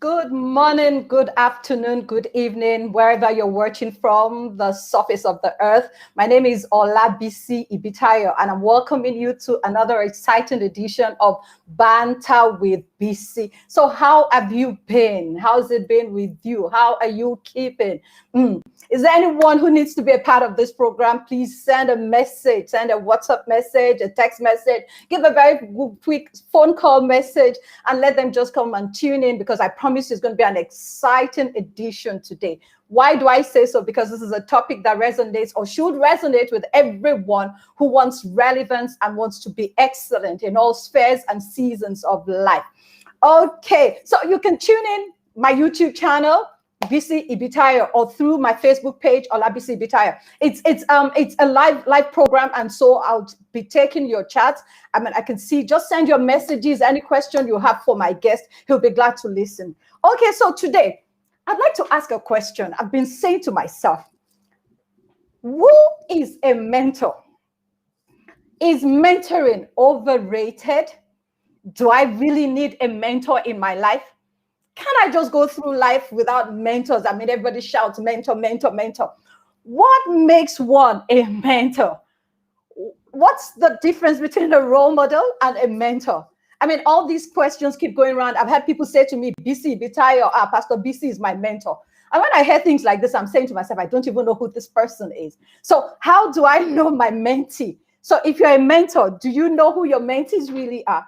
Good morning, good afternoon, good evening, wherever you're watching from the surface of the earth. My name is Bisi Ibitayo, and I'm welcoming you to another exciting edition of Banter with Bisi. So how have you been? How's it been with you? How are you keeping? Is there anyone who needs to be a part of this program? Please send a message, send a WhatsApp message, a text message, give a very quick phone call message, and let them just come and tune in, because I promise it's going to be an exciting edition today. Why do I say so? Because this is a topic that resonates or should resonate with everyone who wants relevance and wants to be excellent in all spheres and seasons of life. Okay, so you can tune in my YouTube channel, Bisi Ibitayo, or through my Facebook page, Bisi Ibitayo. It's a live program, and so I'll be taking your chats. I mean, I can see, just send your messages, any question you have for my guest. He'll be glad to listen. Okay, so today I'd like to ask a question. I've been saying to myself, who is a mentor? Is mentoring overrated? Do I really need a mentor in my life? Can I just go through life without mentors? I mean, everybody shouts mentor, mentor, mentor. What makes one a mentor? What's the difference between a role model and a mentor? I mean, all these questions keep going around. I've had people say to me, Bisi, Bitayo, Pastor Bisi is my mentor. And when I hear things like this, I'm saying to myself, I don't even know who this person is. So how do I know my mentee? So if you're a mentor, do you know who your mentees really are?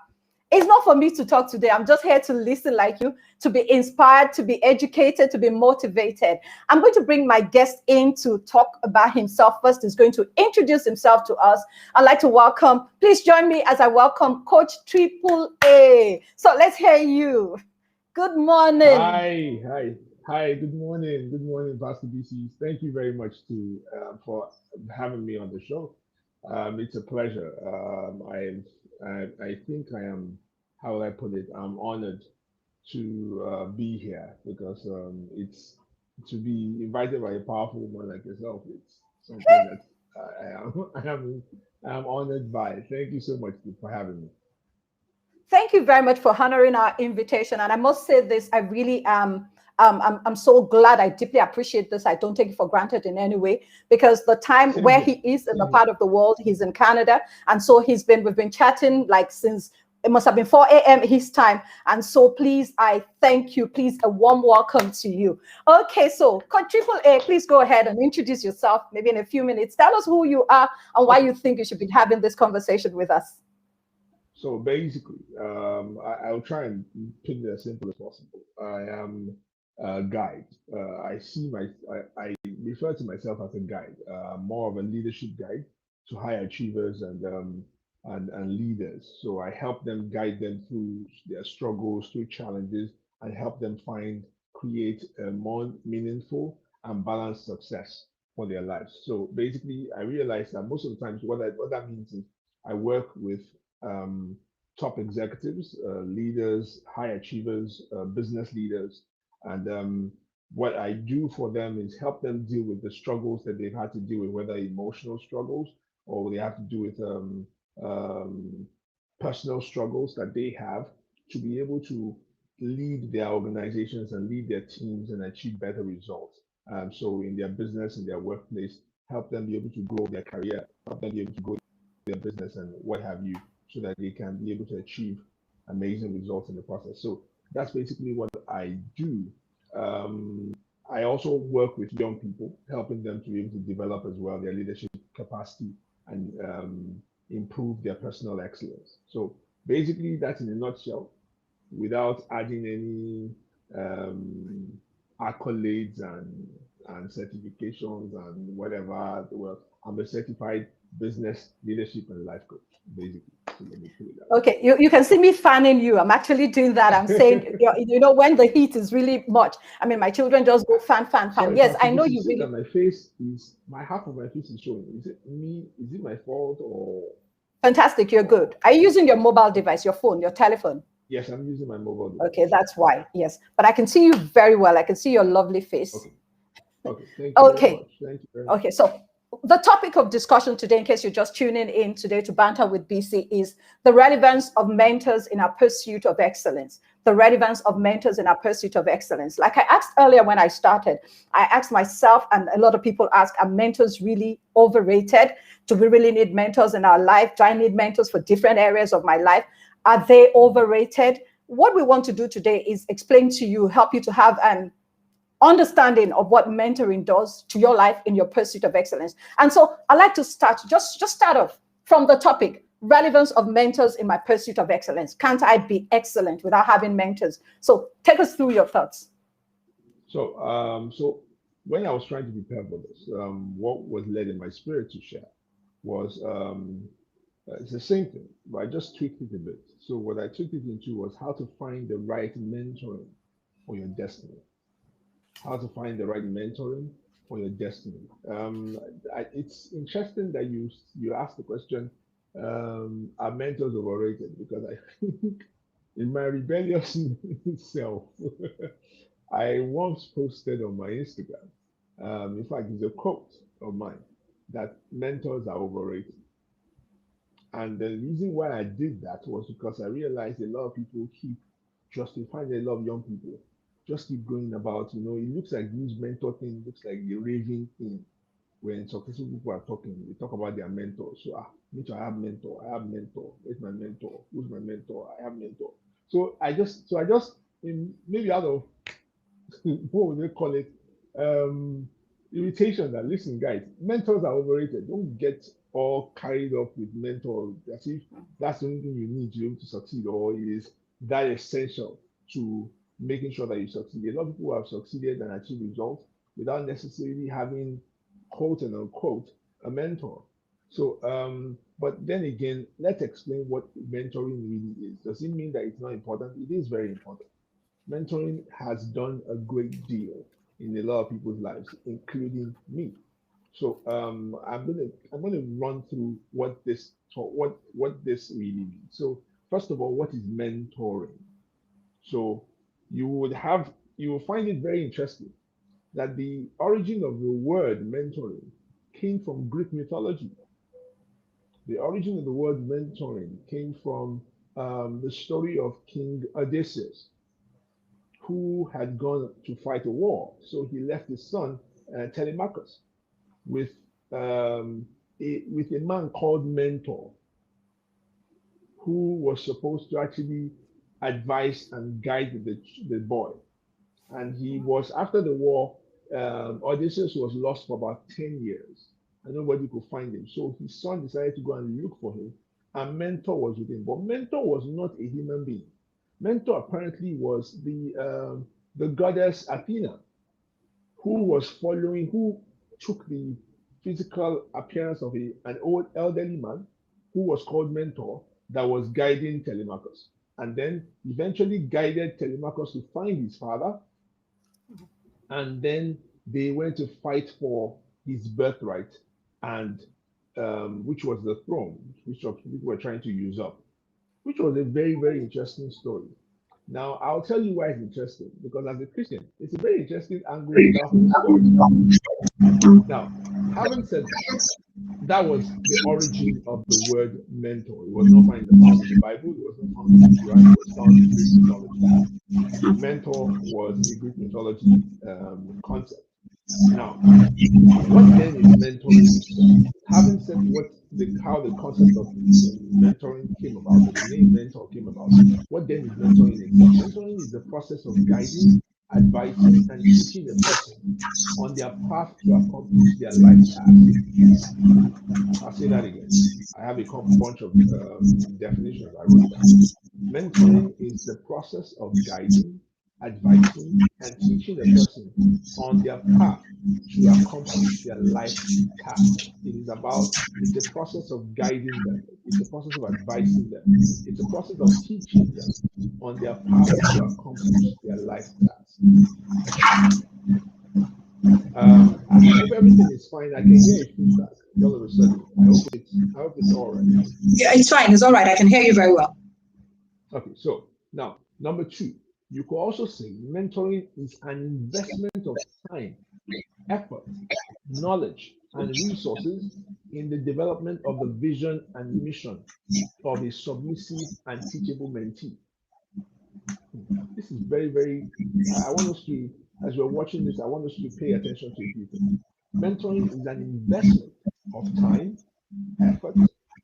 It's not for me to talk today. I'm just here to listen like you, to be inspired, to be educated, to be motivated. I'm going to bring my guest in to talk about himself first. He's going to introduce himself to us. I'd like to welcome, please join me as I welcome Coach Triple A. So let's hear you. Good morning. Hi. Good morning, Pastor Bisi. Thank you very much for having me on the show. It's a pleasure. I think I am, how will I put it? I'm honored to be here because it's to be invited by a powerful woman like yourself. It's something that I am honored by. Thank you so much for having me. Thank you very much for honoring our invitation. And I must say this, I really am. I'm so glad. I deeply appreciate this. I don't take it for granted in any way, because the time Same where here. he is in the Same here. part of the world, he's in Canada. And so we've been chatting like since it must have been 4 a.m. his time. And so please, I thank you. Please, a warm welcome to you. Okay, so Coach Triple A, please go ahead and introduce yourself maybe in a few minutes. Tell us who you are and why you think you should be having this conversation with us. So basically, I'll try and put it as simple as possible. I am a guide. I refer to myself as a guide, more of a leadership guide to high achievers and leaders. So I help them, guide them through their struggles, through challenges, and help them create a more meaningful and balanced success for their lives. So basically, I realize that most of the times what that means is I work with um, top executives, leaders, high achievers, business leaders, and what I do for them is help them deal with the struggles that they've had to deal with, whether emotional struggles or they have to do with um, personal struggles that they have, to be able to lead their organizations and lead their teams and achieve better results. So in their business, in their workplace, help them be able to grow their career, help them be able to grow their business and what have you, so that they can be able to achieve amazing results in the process. So that's basically what I do. Um, I also work with young people, helping them to be able to develop as well their leadership capacity and improve their personal excellence. So basically, that's in a nutshell, without adding any accolades and certifications and whatever. Well, I'm a certified business leadership and life coach, basically. So let me put it that Okay, you can see me fanning you. I'm actually doing that. I'm saying, way. when the heat is really much. I mean, my children just go fan, fan, fan. Sorry, Yes, Pastor I know Bisi, you you see that really. my half of my face is showing. Is it me? Is it my fault or Fantastic, you're or good. Are you using your mobile okay? device, your phone, your telephone? Yes, I'm using my mobile Okay, device. that's why. Yes, but I can see you very well. I can see your lovely face. Okay. Okay. Thank you very Okay, much. Thank you very much. okay. So the topic of discussion today, in case you're just tuning in today to Banter with BC, is the relevance of mentors in our pursuit of excellence. The relevance of mentors in our pursuit of excellence. Like I asked earlier when I started, I asked myself, and a lot of people ask, are mentors really overrated? Do we really need mentors in our life? Do I need mentors for different areas of my life? Are they overrated? What we want to do today is explain to you, help you to have an understanding of what mentoring does to your life in your pursuit of excellence. And so I like to start, just start off from the topic, relevance of mentors in my pursuit of excellence. Can't I be excellent without having mentors? So take us through your thoughts. So when I was trying to prepare for this, what was led in my spirit to share was it's the same thing, but I just tweaked it a bit. So what I tweaked it into was how to find the right mentoring for your destiny. How to find the right mentoring for your destiny. It's interesting that you asked the question, are mentors overrated? Because I think in my rebellious self, I once posted on my Instagram, in fact, it's a quote of mine, that mentors are overrated. And the reason why I did that was because I realized a lot of people keep justifying, a lot of young people just keep going about, it looks like this mentor thing looks like the raving thing. When successful people are talking, they talk about their mentors. So, me too, I have mentor, where's my mentor? Who's my mentor? I have mentor. So I just, maybe out of, what would they call it? Irritation that, listen, guys, mentors are overrated. Don't get all carried up with mentors as if that's the only thing you need to be able to succeed, or is that essential to making sure that you succeed. A lot of people have succeeded and achieved results without necessarily having, quote and unquote, a mentor. So, but then again, let's explain what mentoring really is. Does it mean that it's not important? It is very important. Mentoring has done a great deal in a lot of people's lives, including me. So I'm gonna run through what this really means. So first of all, what is mentoring? So you will find it very interesting that the origin of the word mentoring came from Greek mythology. The origin of the word mentoring came from the story of King Odysseus, who had gone to fight a war. So he left his son Telemachus with with a man called Mentor, who was supposed to actually advise and guide the boy. And he was, after the war, Odysseus was lost for about 10 years and nobody could find him. So his son decided to go and look for him, and Mentor was with him. But Mentor was not a human being. Mentor apparently was the goddess Athena, who took the physical appearance of an old elderly man who was called Mentor, that was guiding Telemachus, and then eventually guided Telemachus to find his father, and then they went to fight for his birthright, and which was the throne, which people were trying to use up, which was a very, very interesting story. Now, I'll tell you why it's interesting, because as a Christian, it's a very interesting angle to that whole story. Now, having said that, that was the origin of the word mentor. It was not found in the Bible, it was not found in the Quran, it was found in Greek mythology. Mentor was a Greek mythology concept. Now, what then is mentoring itself? Having said how the concept of mentoring came about, or the name mentor came about, what then is mentoring itself? Mentoring is the process of guiding, advising, and teaching a person on their path to accomplish their life task. I'll say that again. I have a bunch of definitions I wrote down. Mentoring is the process of guiding, advising, and teaching a person on their path to accomplish their life task. It's a process of guiding them. It's a process of advising them. It's a process of teaching them on their path to accomplish their life task. I hope everything is fine. I can hear a feedback all of a sudden. I hope it's all right. Yeah, it's fine. It's all right. I can hear you very well. Okay, so now number 2, you could also say mentoring is an investment of time, effort, knowledge, and resources in the development of the vision and mission of a submissive and teachable mentee. This is very, very, I want us to, as we're watching this, I want us to pay attention to a few things. Mentoring is an investment of time, effort,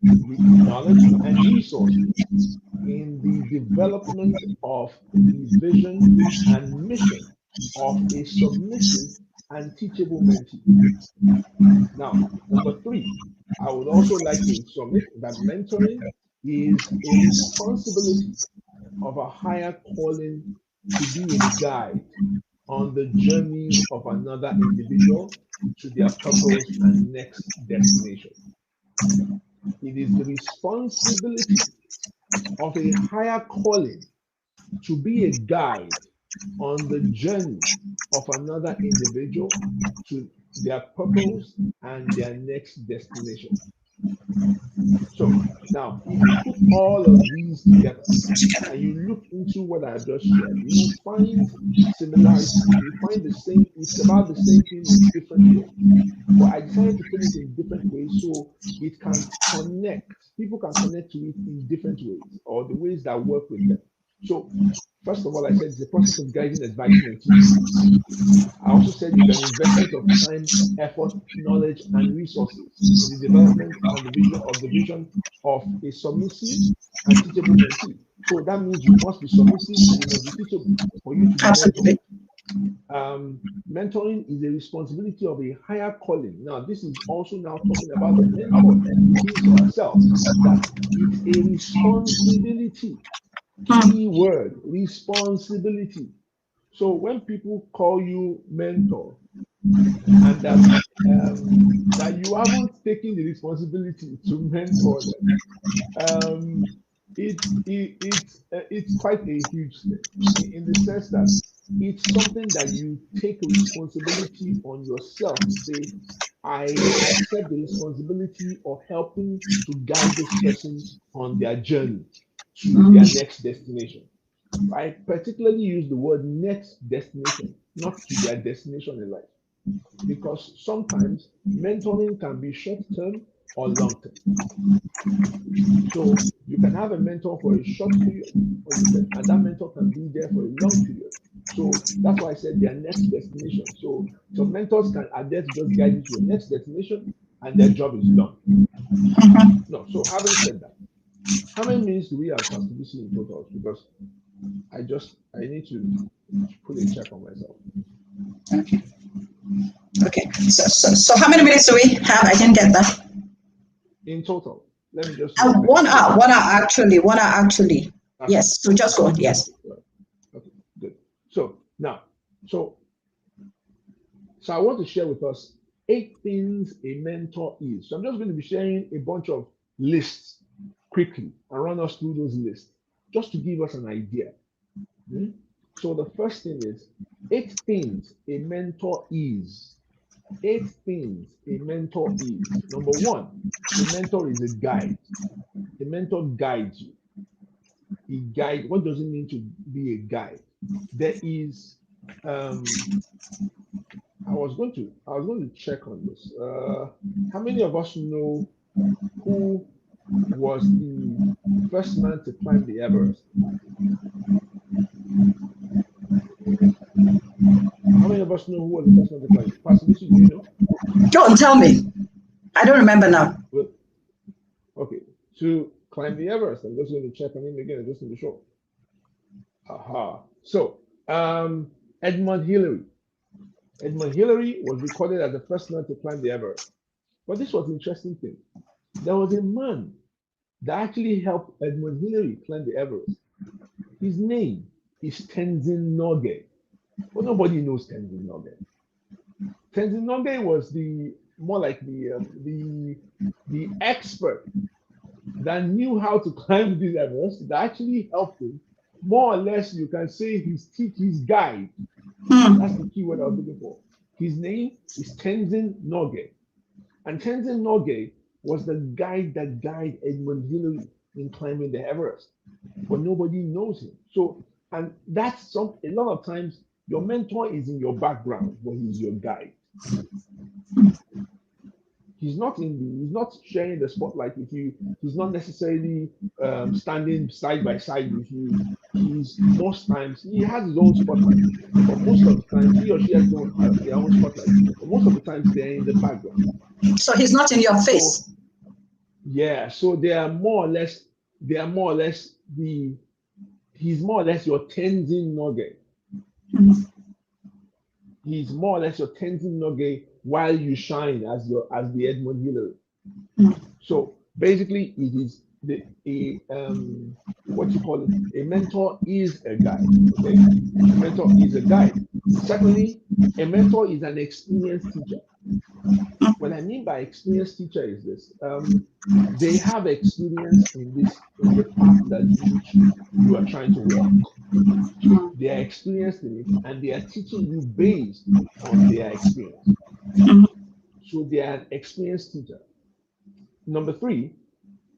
knowledge, and resources in the development of the vision and mission of a submissive and teachable mentee. Now, number three, I would also like to submit that mentoring is a responsibility of a higher calling to be a guide on the journey of another individual to their purpose and next destination. It is the responsibility of a higher calling to be a guide on the journey of another individual to their purpose and their next destination. So now, if you put all of these together and you look into what I just shared, you will find similarities. You find the same, it's about the same thing in different ways. But I decided to put it in different ways so it can connect. People can connect to it in different ways or the ways that work with them. So, first of all, I said it's a process of guiding, advising, and teaching. I also said it's an investment of time, effort, knowledge, and resources in the development and the vision of a submissive and teachable mentee. So that means you must be submissive and you must be teachable for you to be Absolutely. Mentoring is a responsibility of a higher calling. Now, this is also now talking about the mentor himself. That it's a responsibility. Key word, responsibility. So when people call you mentor and that you haven't taken the responsibility to mentor them, it's quite a huge thing in the sense that it's something that you take a responsibility on yourself to say, I accept the responsibility of helping to guide this person on their journey to their next destination. I particularly use the word next destination, not to their destination in life, because sometimes mentoring can be short term or long term. So you can have a mentor for a short period, and that mentor can be there for a long period. So that's why I said their next destination. So some mentors are there to just guide you to your next destination, and their job is done. No, so having said that, how many minutes do we have, Pastor Bisi, in total? Because I need to put a check on myself. Okay. Okay. So how many minutes do we have? I didn't get that. In total, let me just. 1 hour. 1 hour actually. 1 hour actually. Okay. Yes. So just go. Yes. Okay. Good. So now, so I want to share with us 8 things a mentor is. So I'm just going to be sharing a bunch of lists quickly and run us through those lists just to give us an idea. So the first thing is 8 things a mentor is. 8 things a mentor is. Number 1, a mentor is a guide. A mentor guides you. A guide. What does it mean to be a guide? There is. I was going to check on this. How many of us know who was the first man to climb the Everest? How many of us know who was the first man to climb? Pastor Bisi, do you know? Don't tell me. I don't remember now. Well, okay, to climb the Everest, I'm just going to check on him again just to be sure. Aha. So, Edmund Hillary. Edmund Hillary was recorded as the first man to climb the Everest. But this was the interesting thing. There was a man that actually helped Edmund Hillary climb the Everest. His name is Tenzin Norgay. Well, nobody knows Tenzin Norgay. Tenzin Norgay was the expert that knew how to climb the Everest, that actually helped him. More or less, you can say his guide. That's the key word I was looking for. His name is Tenzin Norgay. And Tenzin Norgay was the guide that guided Edmund Hillary in climbing the Everest. But nobody knows him. So, and that's a lot of times your mentor is in your background, but he's your guide. He's not sharing the spotlight with you. He's not necessarily standing side by side with you. Most times he has his own spotlight, but most of the times he or she has their own spotlight. But most of the times they're in the background. So he's not in your face. So, yeah. So they are more or less. He's more or less your Tenzin Norgay. He's more or less your Tenzin Norgay while you shine as the Edmund Hillary. So basically, it is what you call it. A mentor is a guide. Okay, a mentor is a guide. Secondly, a mentor is an experienced teacher. What I mean by experienced teacher is this: they have experience in the path that you are trying to walk. They are experienced in it, and they are teaching you based on their experience. So they are an experienced teacher. Number three,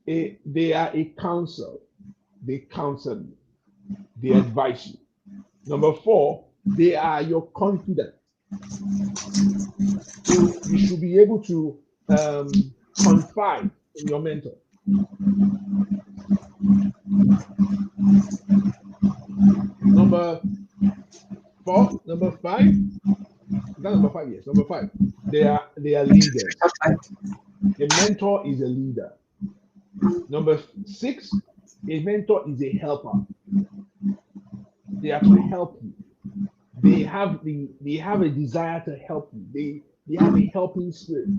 they are a counsel. They counsel you. They advise you. Number four, they are your confidant. So you should be able to confide in your mentor. Number five. Is that number five? Yes, number five. They are leaders. A mentor is a leader. Number six, a mentor is a helper. They actually help you. They have a desire to help you. They have a helping spirit.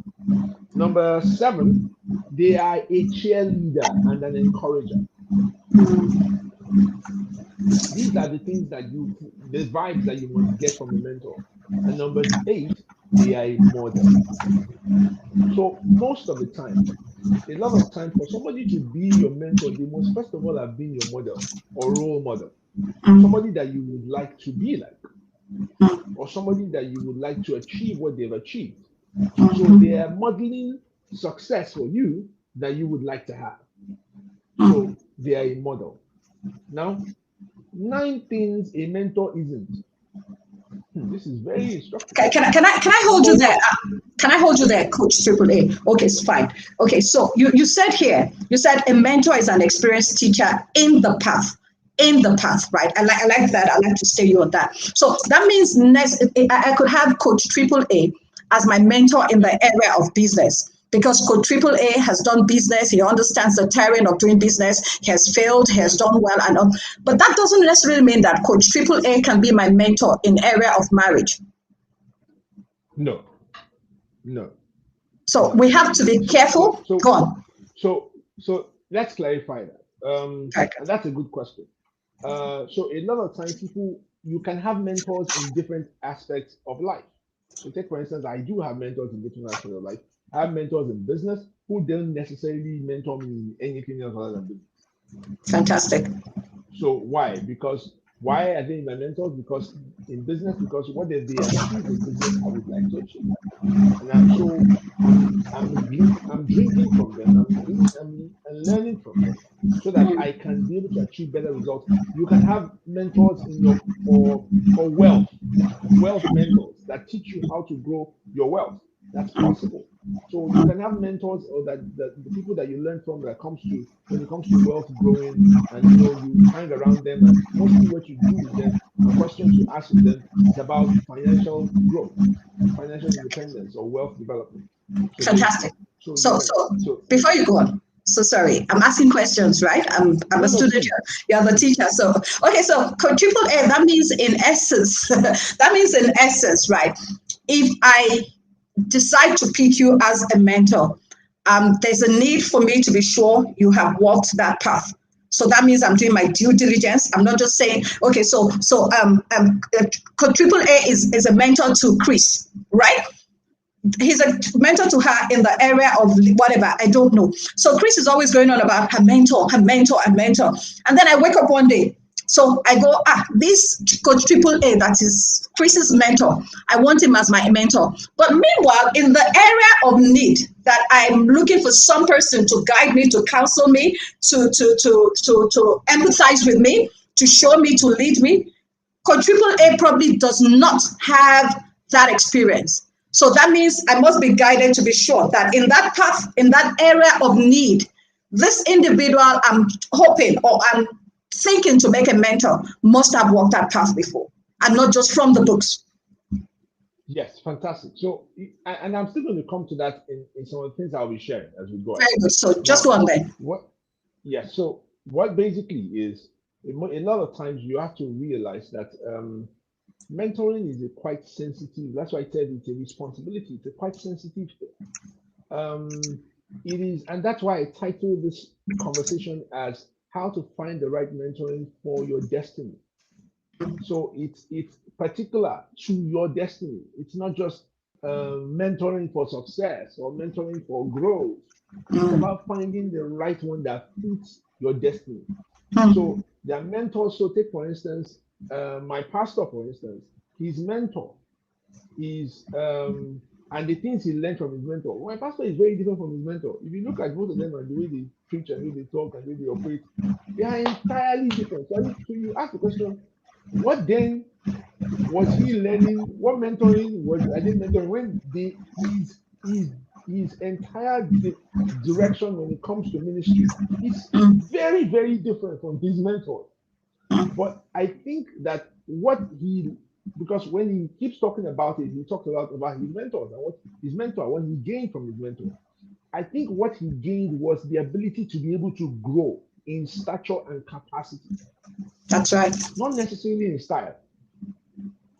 Number seven, they are a cheerleader and an encourager. These are the things the vibes that you must get from a mentor. And number eight, they are a model. So most of the time, a lot of time, for somebody to be your mentor, they must first of all have been your model or role model. Somebody that you would like to be like, or somebody that you would like to achieve what they've achieved. So they are modeling success for you that you would like to have. So they are a model. Now, 9 things a mentor isn't. This is very instructive. Can I hold you there? Can I hold you there, Coach Triple A? Okay, it's fine. Okay, so you said a mentor is an experienced teacher in the path. Right? I like that. I like to stay you on that. So that means I could have Coach Triple A as my mentor in the area of business, because Coach Triple A has done business. He understands the terrain of doing business. He has failed. He has done well, but that doesn't necessarily mean that Coach Triple A can be my mentor in area of marriage. No. So we have to be careful. Go on. So let's clarify that. And that's a good question. So a lot of times you can have mentors in different aspects of life. So take, for instance, I do have mentors in different aspects of life. I have mentors in business who don't necessarily mentor me in anything else other than business. Fantastic. So why? Why are they my mentors? Because in business, what they achieve in business, I would like to achieve. And I'm drinking from them. I'm learning from them, so that I can be able to achieve better results. You can have mentors in your for wealth mentors that teach you how to grow your wealth. That's possible. So you can have mentors, or the people that you learn from when it comes to wealth growing, and you hang around them, and mostly what you do with them, the questions you ask with them is about financial growth, financial independence, or wealth development. Fantastic. So before you go on, so sorry, I'm asking questions, right? I'm a student. You're the teacher. So okay, so Triple A, that means in essence, right? If I decide to pick you as a mentor, there's a need for me to be sure you have walked that path. So that means I'm doing my due diligence. I'm not just saying, okay, so Triple A is a mentor to Chris, right? He's a mentor to her in the area of whatever, I don't know. So Chris is always going on about her mentor. And then I wake up one day. So I go, this Coach Triple A, that is Chris's mentor, I want him as my mentor. But meanwhile, in the area of need that I'm looking for some person to guide me, to counsel me, to empathize with me, to show me, to lead me, Coach Triple A probably does not have that experience. So that means I must be guided to be sure that in that path, in that area of need, this individual I'm hoping or I'm thinking to make a mentor must have walked that path before and not just from the books. Yes, fantastic. So, and I'm still going to come to that in some of the things I'll be sharing as we go. Very good. So just Now, go on there. what? Yeah. So, what basically is a lot of times you have to realize that mentoring is a quite sensitive. That's why I said it's a responsibility. It's a quite sensitive thing. It is, and that's why I titled this conversation as "How to Find the Right Mentoring for Your Destiny." So it's particular to your destiny. It's not just mentoring for success or mentoring for growth. It's about finding the right one that fits your destiny. So there are mentors. So take for instance, my pastor, for instance, his mentor is and the things he learned from his mentor. My pastor is very different from his mentor. If you look at both of them and the way they preach and the way they talk and the way they operate, they are entirely different. So you ask the question, what then was he learning? What mentoring was I did mentoring when his entire direction when it comes to ministry is very, very different from his mentor. But I think that because when he keeps talking about it, he talks a lot about his mentors and what he gained from his mentor. I think what he gained was the ability to be able to grow in stature and capacity. That's right. Not necessarily in style.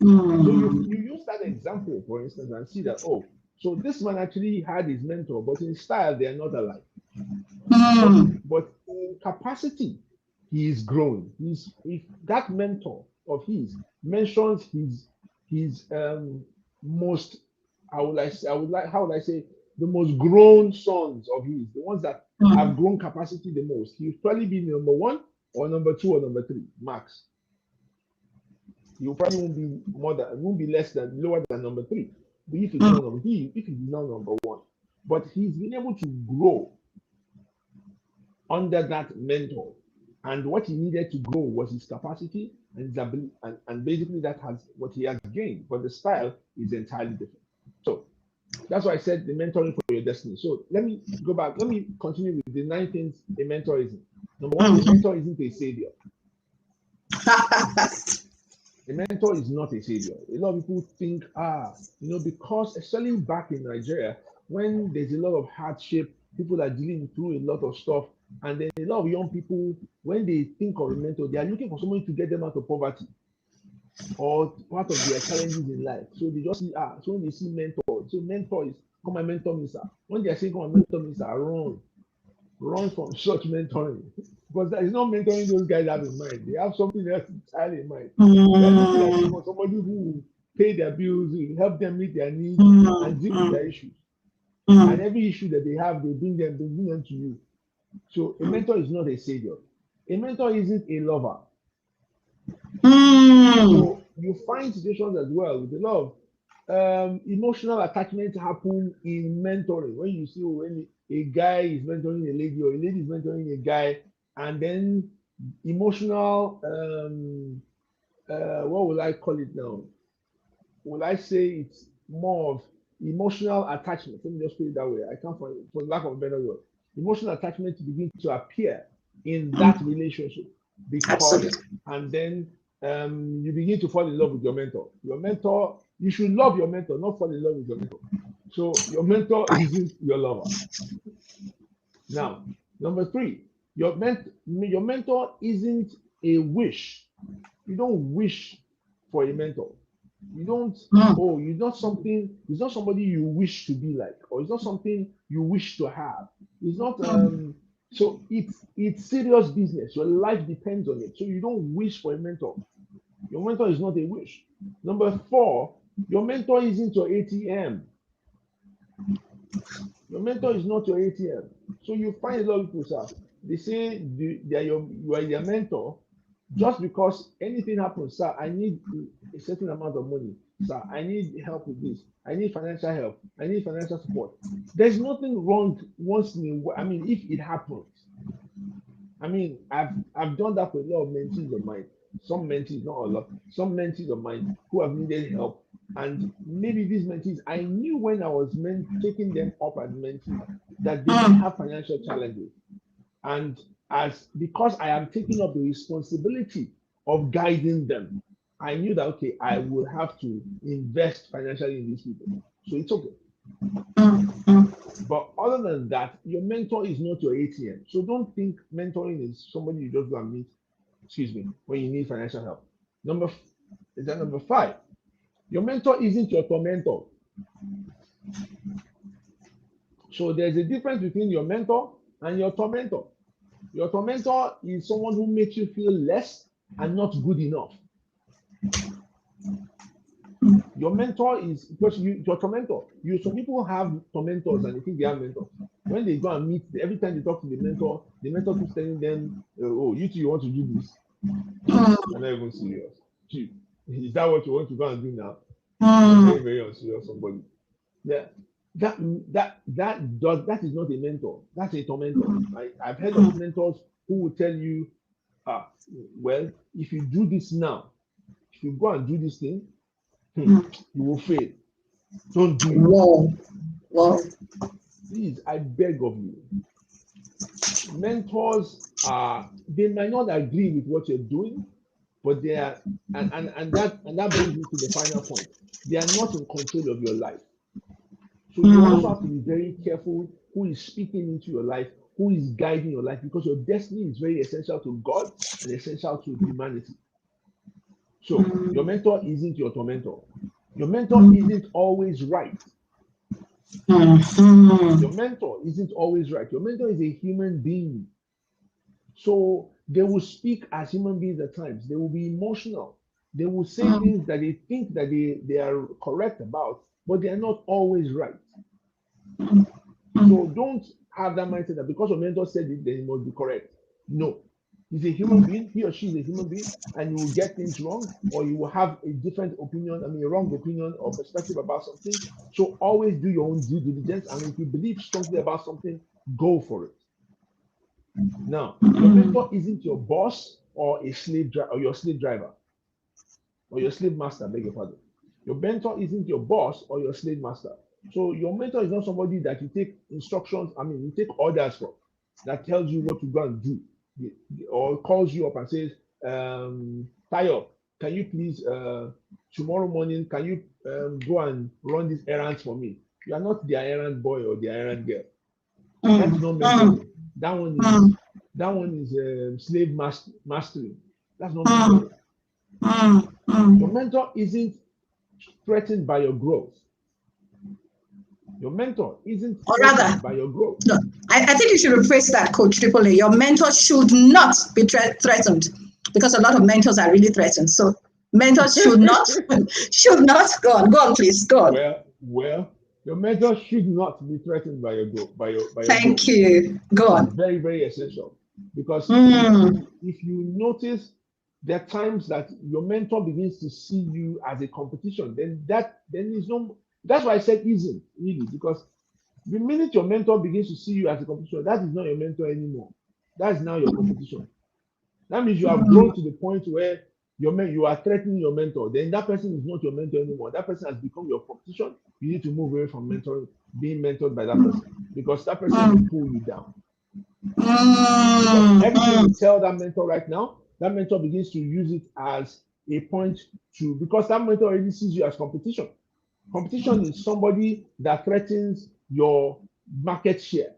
So you use that example, for instance, and see that, oh, so this man actually had his mentor, but in style, they are not alike. But in capacity, he is growing. If that mentor of his mentions his most, how would I say, the most grown sons of his, the ones that have grown capacity the most, he'll probably be number one or number two or number three, max. You probably won't be lower than number three. But if he's not number one, but he's been able to grow under that mentor, and what he needed to grow was his capacity and his ability, and basically that has what he has gained. But the style is entirely different. So that's why I said the mentoring for your destiny. So let me go back. Let me continue with the 9 things a mentor isn't. Number one, a mentor isn't a savior. A mentor is not a savior. A lot of people think, because especially back in Nigeria, when there's a lot of hardship, people are dealing through a lot of stuff, and then a lot of young people, when they think of a mentor, they are looking for someone to get them out of poverty or part of their challenges in life. So they just see, so when they see mentor, so mentor is, come and mentor me, sir. When they are saying, come and mentor me, sir, run from such mentoring. Because there is no mentoring those guys have in mind. They have something else entirely in mind. They are looking at you for somebody who will pay their bills, will help them meet their needs, and deal with their issues. And every issue that they have, they bring them to you. So a mentor is not a savior. A mentor isn't a lover. So you find situations as well with a lot of emotional attachment happen in mentoring. When you see when a guy is mentoring a lady or a lady is mentoring a guy, and then emotional what will I call it now? Will I say it's more of emotional attachment? Let me just put it that way. I can't find it, for lack of a better word. Emotional attachment to begin to appear in that relationship because, and then you begin to fall in love with your mentor. Your mentor, you should love your mentor, not fall in love with your mentor. So your mentor isn't your lover. Now, number 3, your mentor isn't a wish. You don't wish for a mentor. You don't, it's not somebody you wish to be like, or it's not something you wish to have. It's not, so it's serious business. Your life depends on it. So you don't wish for a mentor. Your mentor is not a wish. Number 4, your mentor isn't your ATM. Your mentor is not your ATM. So you find a lot of people, sir, they say you are their mentor just because anything happens, sir, I need a certain amount of money. Sir, I need help with this. I need financial help. I need financial support. There's nothing wrong once in a while. I mean, if it happens. I mean, I've done that with a lot of mentees of mine. Some mentees, not a lot. Some mentees of mine who have needed help. And maybe these mentees, I knew when I was taking them up as mentees that they may have financial challenges. And because I am taking up the responsibility of guiding them, I knew that, okay, I will have to invest financially in these people. So it's okay. But other than that, your mentor is not your ATM. So don't think mentoring is somebody you just go and meet, when you need financial help. Number 5, your mentor isn't your tormentor. So there's a difference between your mentor and your tormentor. Your tormentor is someone who makes you feel less and not good enough. Your mentor is, because your tormentor, some people have tormentors and they think they have mentors. When they go and meet, every time they talk to the mentor keeps telling them, oh, you two, you want to do this? I'm not even serious. Is that what you want to go and do now? Very, very unserious somebody. Yeah. That is not a mentor. That's a tormentor. I've heard of mentors who will tell you, well, if you do this now, if you go and do this thing, you will fail. Don't do it. Whoa. Please, I beg of you. Mentors they might not agree with what you're doing, but they are, and that brings me to the final point. They are not in control of your life. So you also have to be very careful who is speaking into your life, who is guiding your life, because your destiny is very essential to God and essential to humanity. So your mentor isn't your tormentor. Your mentor isn't always right. Your mentor isn't always right. Your mentor is a human being. So they will speak as human beings at times. They will be emotional. They will say things that they think that they are correct about, but they are not always right. So don't have that mindset that because your mentor said it, then it must be correct. No. He's a human being. He or she is a human being, and you will get things wrong, or you will have a different opinion, a wrong opinion or perspective about something. So always do your own due diligence, and if you believe strongly about something, go for it. Now, your mentor isn't your boss or a slave driver, or your slave driver, or your slave master, beg your pardon. Your mentor isn't your boss or your slave master. So your mentor is not somebody that you take instructions, you take orders from, that tells you what to go and do, or calls you up and says, Tayo, can you please, tomorrow morning, can you go and run these errands for me? You are not their errand boy or their errand girl. That's not mentoring. That one is slave mastering. That's not mentoring. Your mentor isn't threatened by your growth. Your mentor isn't threatened by your growth. No, I think you should rephrase that, Coach Triple A. Your mentor should not be threatened, because a lot of mentors are really threatened. So mentors should not, Go on, please, go on. Well, your mentor should not be threatened by your growth. Thank you. Go on. It's very, very essential, because if you notice, there are times that your mentor begins to see you as a competition. Then is no. That's why I said isn't really, because the minute your mentor begins to see you as a competition, that is not your mentor anymore. That is now your competition. That means you have grown to the point where you are threatening your mentor. Then that person is not your mentor anymore. That person has become your competition. You need to move away from being mentored by that person, because that person will pull you down. Because everything you tell that mentor right now, that mentor begins to use it as a point to, because that mentor already sees you as competition. Competition is somebody that threatens your market share.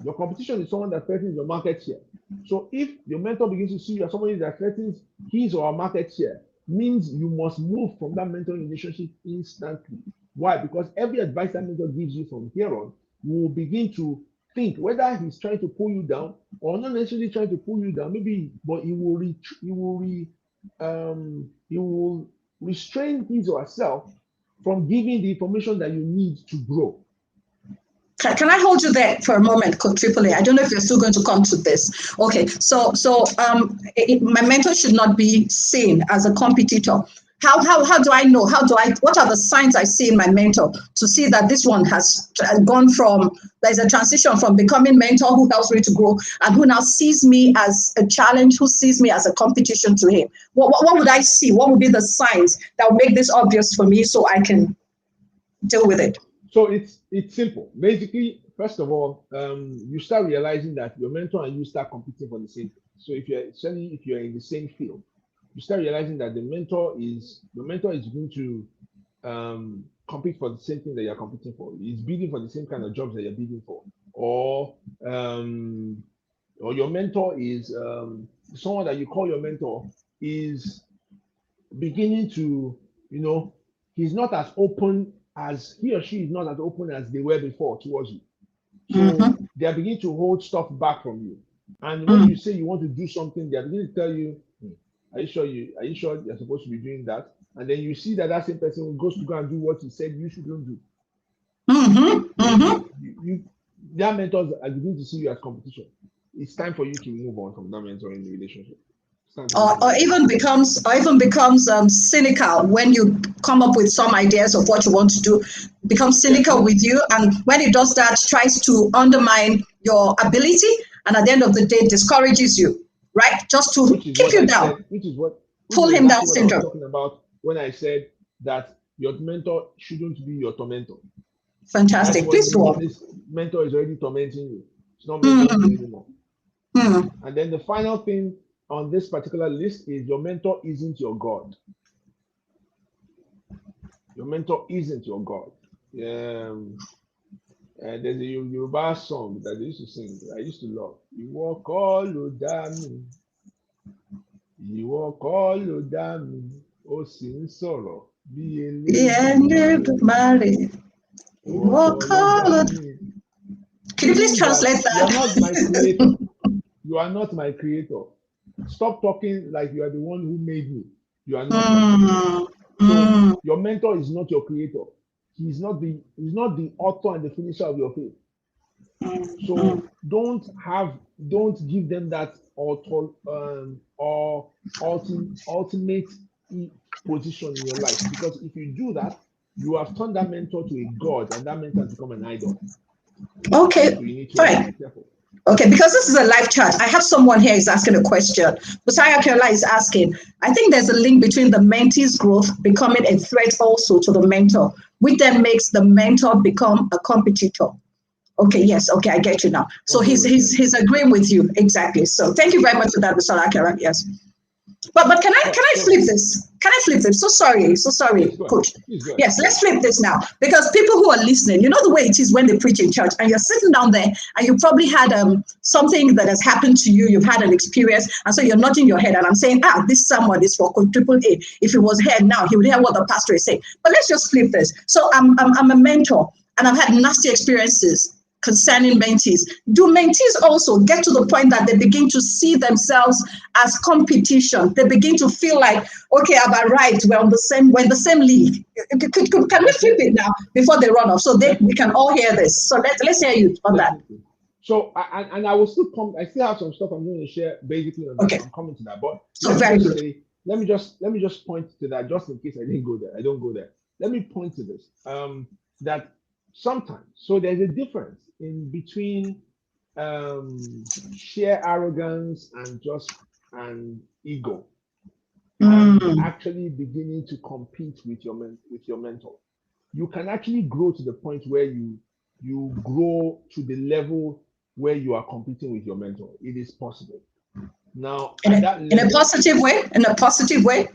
Your competition is someone that threatens your market share. So if your mentor begins to see you as somebody that threatens his or her market share, means you must move from that mentoring relationship instantly. Why? Because every advice that mentor gives you from here on, you will begin to think whether he's trying to pull you down or not necessarily trying to pull you down. Maybe, but he will restrain his or herself from giving the information that you need to grow. Can I hold you there for a moment, Coach Triple A? I don't know if you're still going to come to this. Okay, so my mentor should not be seen as a competitor. How do I know? What are the signs I see in my mentor to see that this one has gone from, there's a transition from becoming mentor who helps me to grow and who now sees me as a challenge, who sees me as a competition to him? What would I see? What would be the signs that will make this obvious for me so I can deal with it? So it's simple. Basically, first of all, you start realizing that your mentor and you start competing for the same thing. So if you're in the same field, you start realizing that the mentor is going to compete for the same thing that you're competing for. He's bidding for the same kind of jobs that you're bidding for, or your mentor is someone that you call your mentor is beginning to, he's not as open as he or she is not as open as they were before towards you. So they are beginning to hold stuff back from you. And when you say you want to do something, they are beginning to tell you, are you sure you're supposed to be doing that? And then you see that same person goes to go and do what he said you shouldn't do. Their mentors are beginning to see you as competition. It's time for you to move on from that mentor in the relationship. Or even becomes cynical when you come up with some ideas of what you want to do. Becomes cynical with you, and when it does that, tries to undermine your ability, and at the end of the day, discourages you. Right, just to keep you down. Pull him down syndrome. I was talking about when I said that your mentor shouldn't be your tormentor. Fantastic. Please go on. This mentor is already tormenting you. It's not mentoring you anymore. And then the final thing on this particular list is your mentor isn't your God. Your mentor isn't your God. And there's a Yoruba song that they used to sing, I used to love. You walk all me. You walk all me. O sin sọ̀rọ̀ bí elédùmarè. You walk all. Can you please translate that? You are not my creator. You are not my creator. Stop talking like you are the one who made me. You are not. So your mentor is not your creator. He's not the author and the finisher of your faith. So don't give them that ultimate position in your life, because if you do that, you have turned that mentor to a god, and that mentor has become an idol. Okay, so you need to be careful. Okay, because this is a live chat, I have someone here is asking a question. Busaya Kerala is asking, I think there's a link between the mentee's growth becoming a threat also to the mentor, which then makes the mentor become a competitor. Okay, yes, okay, I get you now. So he's agreeing with you, exactly. So thank you very much for that, Busaya Kerala, yes. But can I flip this? Can I flip this? So sorry, Coach. Yes, let's flip this now, because people who are listening, you know the way it is when they preach in church, and you're sitting down there, and you probably had something that has happened to you. You've had an experience, and so you're nodding your head, and I'm saying, this sermon is for Triple A. If he was here now, he would hear what the pastor is saying. But let's just flip this. So I'm a mentor, and I've had nasty experiences concerning mentees. Do mentees also get to the point that they begin to see themselves as competition? They begin to feel like, okay, I've arrived, we're in the same league. Can we flip it now before they run off, so we can all hear this? So let's hear you on that. So I will still come. I still have some stuff I'm going to share basically on that. Okay. I'm coming to that, but so very good. Let me just point to that, just in case I didn't go there. I don't go there. Let me point to this. That sometimes, so there's a difference in between sheer arrogance and ego, and actually beginning to compete with your mentor. You can actually grow to the point where you grow to the level where you are competing with your mentor. It is possible. Now, in a positive way. In a positive way.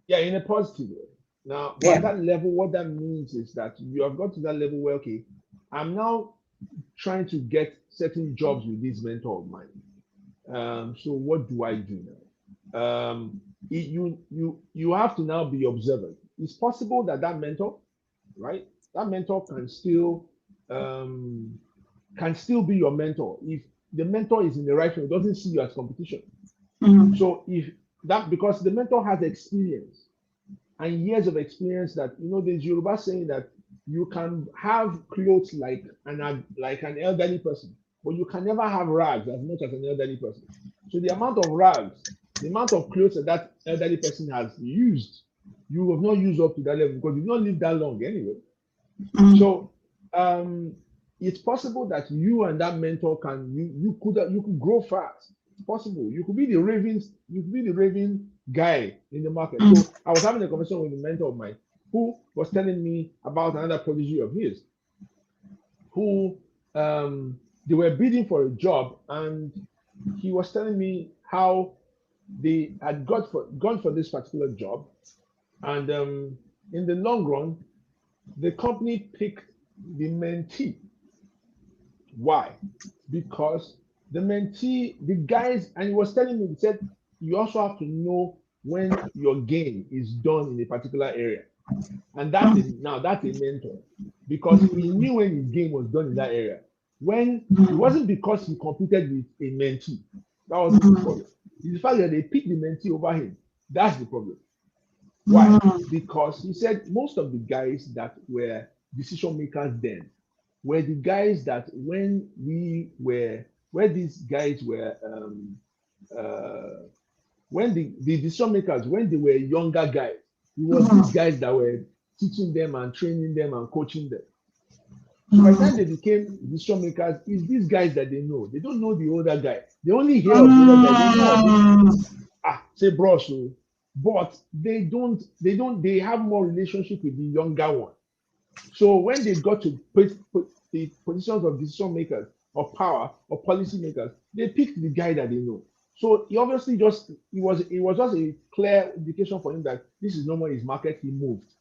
Yeah, in a positive way. Now, at that level, what that means is that you have got to that level where, okay, I'm now trying to get certain jobs with this mentor of mine. So what do I do now? You have to now be observant. It's possible that mentor, right? That mentor can still be your mentor if the mentor is in the right way, doesn't see you as competition. So because the mentor has experience and years of experience, that there's Yoruba saying that you can have clothes like an elderly person, but you can never have rags as much as an elderly person. So the amount of rags, the amount of clothes that elderly person has used you have not used up to that level because you've not lived that long anyway. So it's possible that you and that mentor you could grow fast. It's possible. You could be the raving guy in the market. So I was having a conversation with a mentor of mine who was telling me about another prodigy of his who they were bidding for a job, and he was telling me how they had gone for this particular job, and in the long run the company picked the mentee. Why? Because the guys, and he was telling me, he said, you also have to know when your game is done in a particular area. And that's a mentor. Because he knew when his game was done in that area. When it wasn't because he competed with a mentee. That wasn't the problem. It's the fact that they picked the mentee over him. That's the problem. Why? Because he said most of the guys that were decision makers then were the guys that when these guys were when the decision makers, when they were younger guys, it was these guys that were teaching them and training them and coaching them. So by the time they became decision makers, it's these guys that they know. They don't know the older guy. They only hear of the older guy. They know of this. Say bro, so but they have more relationship with the younger one. So when they got to put the positions of decision makers or power or policy makers, they picked the guy that they know. So he obviously it was just a clear indication for him that this is normal his market. He moved.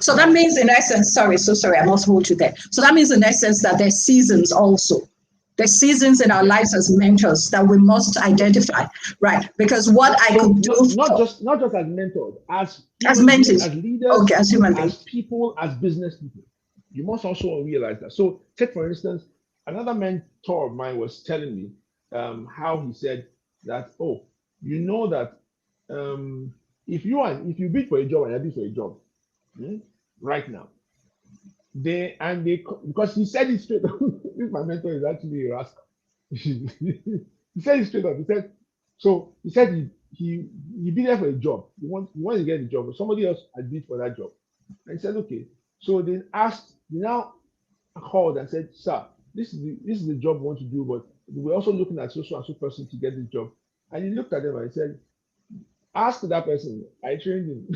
So that means in essence, sorry, I must hold you there. So that means in essence that there's seasons also. There's seasons in our lives as mentors that we must identify, right? Because what I could do not just as mentors, as mentors, as leaders, okay, as human as people, as business people, you must also realize that. So take for instance, another mentor of mine was telling me how he said that, oh, you know that if you bid for a job and I bid for a job right now, because he said it straight up. This my mentor is actually a rascal. He said it straight up. He said he bid there for a job. He wanted to get a job, but somebody else had bid for that job. And he said, okay. So they now called and said, sir, this is the job we want to do, but we're also looking at social and so person to get this job. And he looked at them and he said, ask that person. I trained him.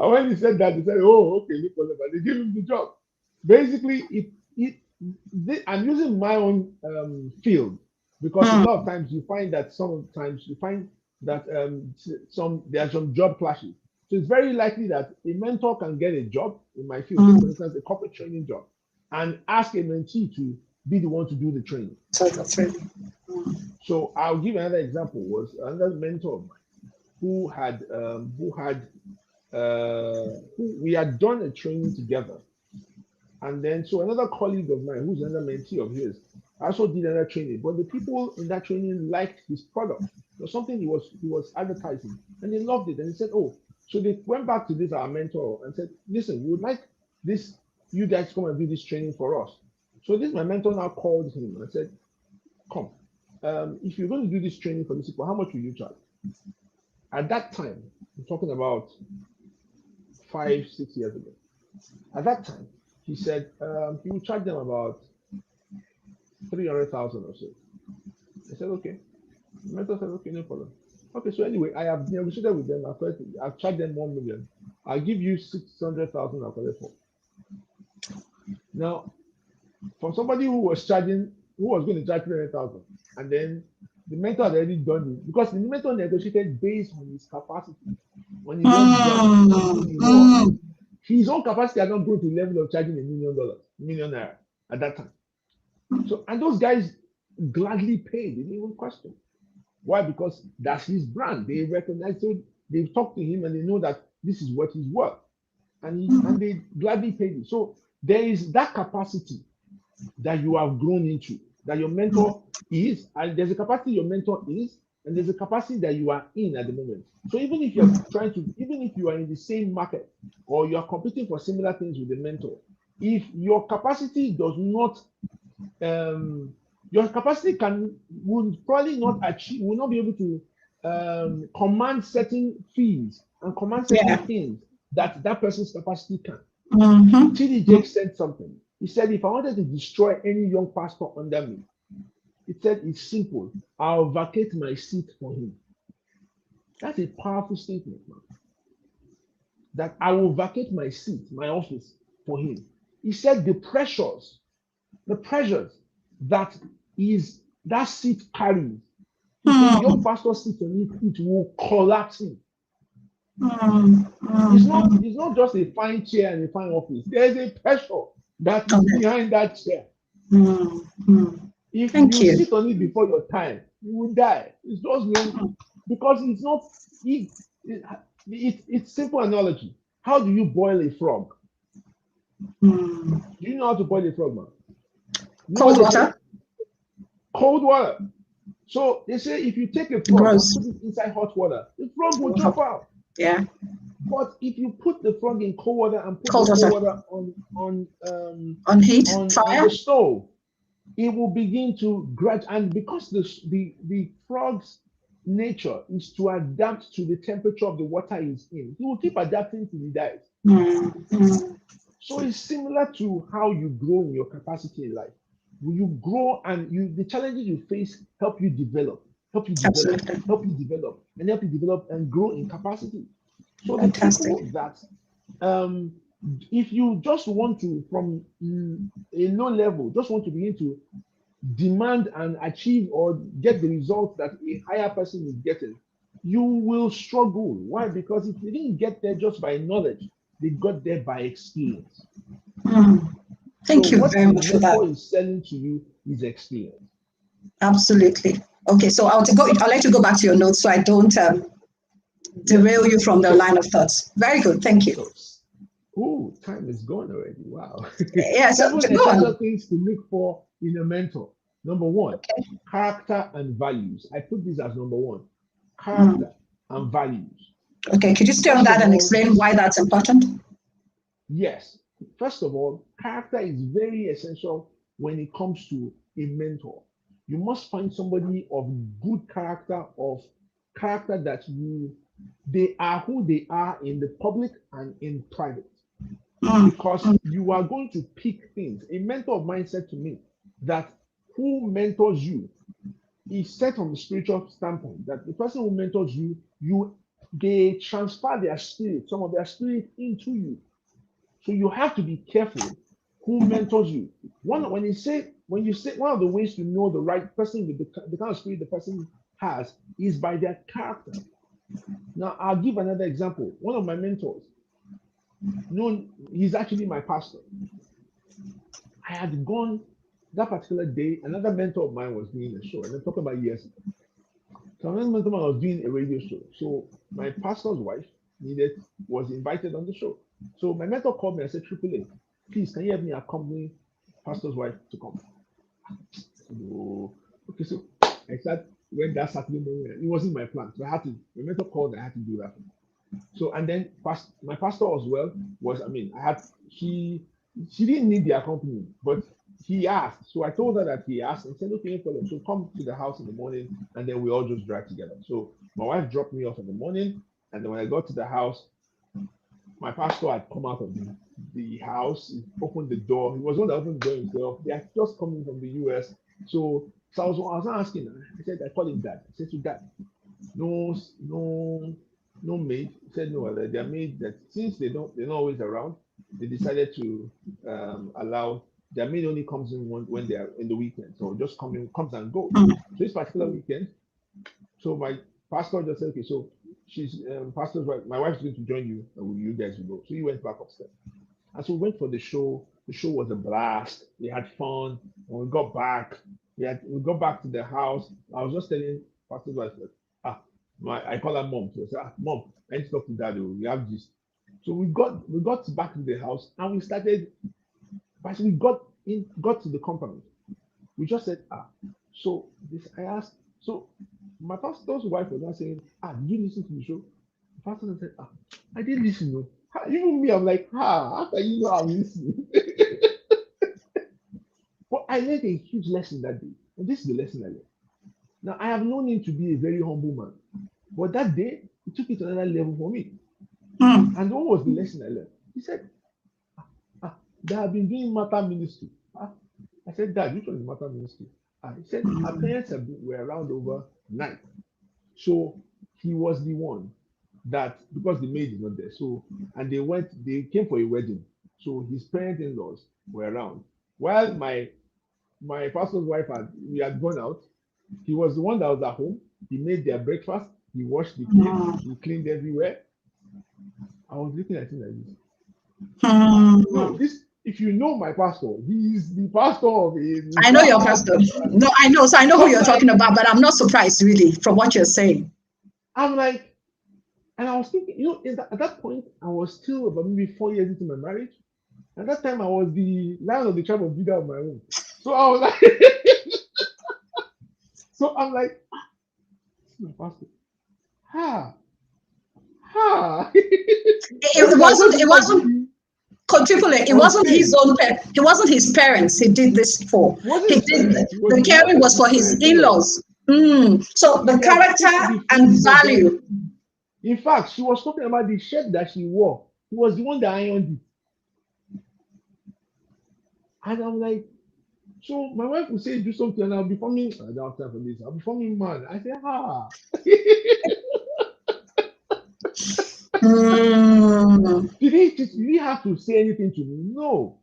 And when he said that, he said, oh, okay, no problem. But they gave him the job. Basically, I'm using my own field because a lot of times you find that there are some job clashes. So it's very likely that a mentor can get a job in my field, for instance, a corporate training job, and ask a mentee to be the one to do the training. So I'll give another example. Was another mentor of mine who we had done a training together, and then so another colleague of mine who's another mentee of his also did another training, but the people in that training liked his product. It was something he was advertising, and they loved it, and he said, oh, so they went back to our mentor and said, listen, we would like you guys to come and do this training for us. So my mentor now called him and said, come, if you're going to do this training for these people, how much will you charge? At that time, I'm talking about 5-6 years ago. At that time, he said he would charge them about 300,000 or so. I said, okay. The mentor said, okay, no problem. Okay, so anyway, I have negotiated with them. I've charged them 1 million. I'll give you 600,000 after that. Now, from somebody who was going to charge 300,000, and then the mentor had already done it because the mentor negotiated based on his capacity. When he was his own capacity had not grown to the level of charging $1 million at that time. So, and those guys gladly paid. They didn't even question. Why? Because that's his brand. They recognize it. They talk to him and they know that this is what he's worth, and they gladly paid it. So there is that capacity that you have grown into, that your mentor is, and there's a capacity your mentor is, and there's a capacity that you are in at the moment. So even if you are in the same market or you are competing for similar things with the mentor, if your capacity does not Your capacity will probably not achieve, will not be able to command certain fees and command certain things that person's capacity can. TD Jakes said something. He said, if I wanted to destroy any young pastor under me, he said, it's simple. I'll vacate my seat for him. That's a powerful statement, man. That I will vacate my seat, my office for him. He said the pressures that seat carries, if a young pastor sits on it will collapse him. It's not just a fine chair and a fine office. There's a pressure that is behind that chair. If you sit on it before your time, you will die. It's just because it's not. It's simple analogy. How do you boil a frog? Do you know how to boil a frog, man? Cold water. Cold water. So they say if you take a frog and put it inside hot water, the frog will jump out. Yeah. But if you put the frog in cold water and put the cold water on heat, fire, on the stove, it will begin to grudge. And because the frog's nature is to adapt to the temperature of the water he's in, he will keep adapting till he dies. So it's similar to how you grow in your capacity in life. When you grow and the challenges you face help you develop, and help you develop and grow in capacity. So the people that if you just want to, from a low level, just want to begin to demand and achieve or get the results that a higher person is getting, you will struggle. Why? Because if you didn't get there just by knowledge, they got there by experience. Thank you very much for that. What is selling to you is experience. Absolutely. Okay, so I'll let you go back to your notes so I don't derail you from the line of thoughts. Very good. Thank you. Oh, time is gone already. Wow. Yeah, so 7 essential things to look for in a mentor. Number 1, character and values. I put this as number 1. Character and values. Okay, could you stay on that and explain why that's important? Yes. First of all, character is very essential when it comes to a mentor. You must find somebody of good character, that they are who they are in the public and in private. Because you are going to pick things. A mentor of mine said to me that who mentors you is set from the spiritual standpoint, that the person who mentors you, they transfer their spirit, some of their spirit into you. So you have to be careful who mentors you. When you say one of the ways to know the right person with the kind of spirit the person has is by their character. Now I'll give another example. One of my mentors, he's actually my pastor. I had gone that particular day. Another mentor of mine was doing a show, and I'm talking about years ago. So another mentor of mine was doing a radio show. So my pastor's wife was invited on the show. So my mentor called me and said, "AAA, please, can you help me accompany pastor's wife to come?" So, okay, so I went that Saturday morning. It wasn't my plan, so my mentor called. I had to do that. So and then my pastor as well she didn't need the accompaniment, but he asked. So I told her that he asked and said, "Okay, no problem. So come to the house in the morning, and then we all just drive together." So my wife dropped me off in the morning, and then when I got to the house, my pastor had come out of the house. He opened the door. He was one that opened the door himself. They had just come in from the US. So I was asking her. I said, I call him Dad. I said to Dad, no maid. He said no. Their maid, that since they're not always around, they decided to allow their maid only comes in when they are in the weekend. So just comes and goes. So this particular weekend, so my pastor just said, "Okay, so she's pastor's wife. My wife's going to join you, and you guys will go." So he went back upstairs, and so we went for the show. The show was a blast. We had fun. When we got back, we got back to the house. I was just telling pastor's wife that I call her mom. So I said, "Mom, I need to talk to Daddy. We have this." So we got back to the house, and we started. But we got to the compound. We just said, so this I asked. So my pastor's wife was not saying, did you listen to the show? The pastor said, I didn't listen. No. Even me, I'm like, how can you know I'm listening? But I learned a huge lesson that day. And this is the lesson I learned. Now, I have known him to be a very humble man, but that day, he took it to another level for me. And what was the lesson I learned? He said, they have been doing matter ministry. I said, Dad, which one is matter ministry? He said, our parents were around overnight. So he was the one that, because the maid is not there, so, and they came for a wedding. So his parents-in-laws were around. While my pastor's wife we had gone out, he was the one that was at home. He made their breakfast, he washed the plates, he cleaned everywhere. I was looking at him like this. No, if you know my pastor, he is the pastor of a. I know your pastor. No, I know. So I know who you're talking about, but I'm not surprised really from what you're saying. I'm like, and I was thinking, at that point, I was still about maybe 4 years into my marriage. At that time, I was the lion of the tribe of Judah of my own. So I was like, so I'm like, this is my pastor. It wasn't his parents he did this for. The caring was for his in-laws. So the character and value. In fact, she was talking about the shirt that she wore. He was the one that ironed it. And I'm like, so my wife would say do something and I'll be forming, I don't have time for this, I'll be forming man. I say, Did he have to say anything to me? No.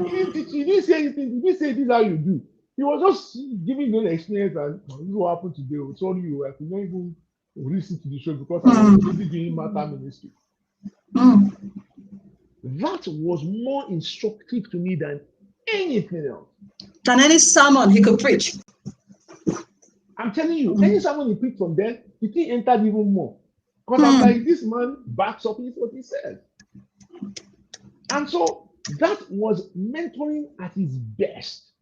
He didn't say anything. He didn't say this is how you do. He was just giving me the experience and this is what happened today. Sorry, I could not even listen to the show because I was busy doing matter ministry. That was more instructive to me than anything else. Than any sermon he could preach. I'm telling you, any sermon he preached from there, the thing entered even more. Because I'm like, this man backs up what he said. And so that was mentoring at its best.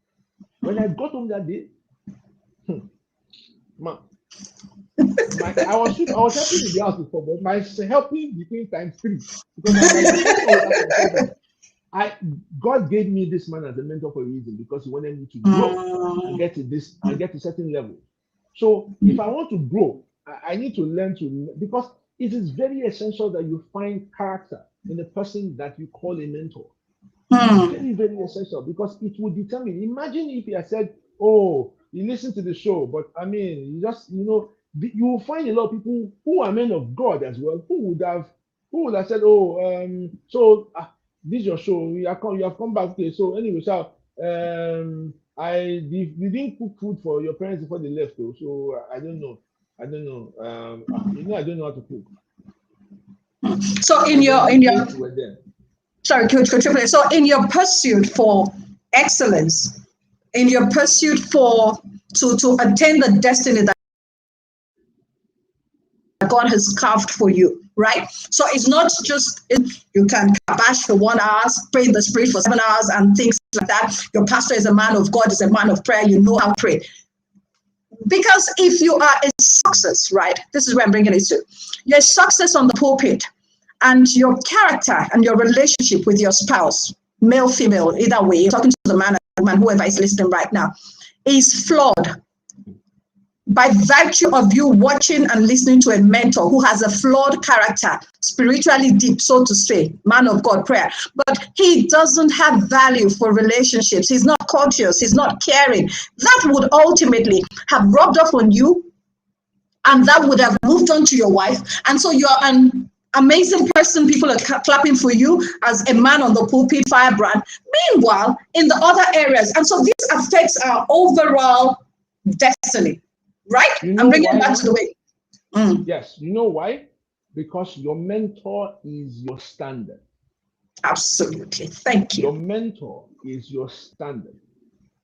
When I got home that day, man, I was helping in the house before, but my helping became times 3. Because God gave me this man as a mentor for a reason, because he wanted me to grow and get to certain level. So if I want to grow, I need to learn because it is very essential that you find character in the person that you call a mentor. Very, very essential, because it will determine. Imagine if he had said, oh, you listen to the show, but I mean, you will find a lot of people who are men of God as well, who would have said, oh, this is your show, you have come back today. So anyway, you didn't cook food for your parents before they left, though, so I don't know. I don't know. I don't know how to cook. So in your sorry, coach, so in your pursuit for excellence, in your pursuit to attain the destiny that God has carved for you, right? So it's not just you can bash for 1 hour, pray in the spirit for 7 hours and things like that. Your pastor is a man of God, is a man of prayer, you know how to pray. Because if you are a success, right, this is where I'm bringing it to. You're a success on the pulpit, and your character and your relationship with your spouse, male, female, either way, talking to the man, whoever is listening right now, is flawed. By virtue of you watching and listening to a mentor who has a flawed character, spiritually deep, so to say, man of God, prayer, but he doesn't have value for relationships. He's not courteous. He's not caring. That would ultimately have rubbed off on you, and that would have moved on to your wife. And so you're an amazing person. People are clapping for you as a man on the pulpit, firebrand. Meanwhile, in the other areas, and so this affects our overall destiny. Right? I'm bringing it back to the way. Yes. You know why? Because your mentor is your standard. Absolutely. Thank you. Your mentor is your standard.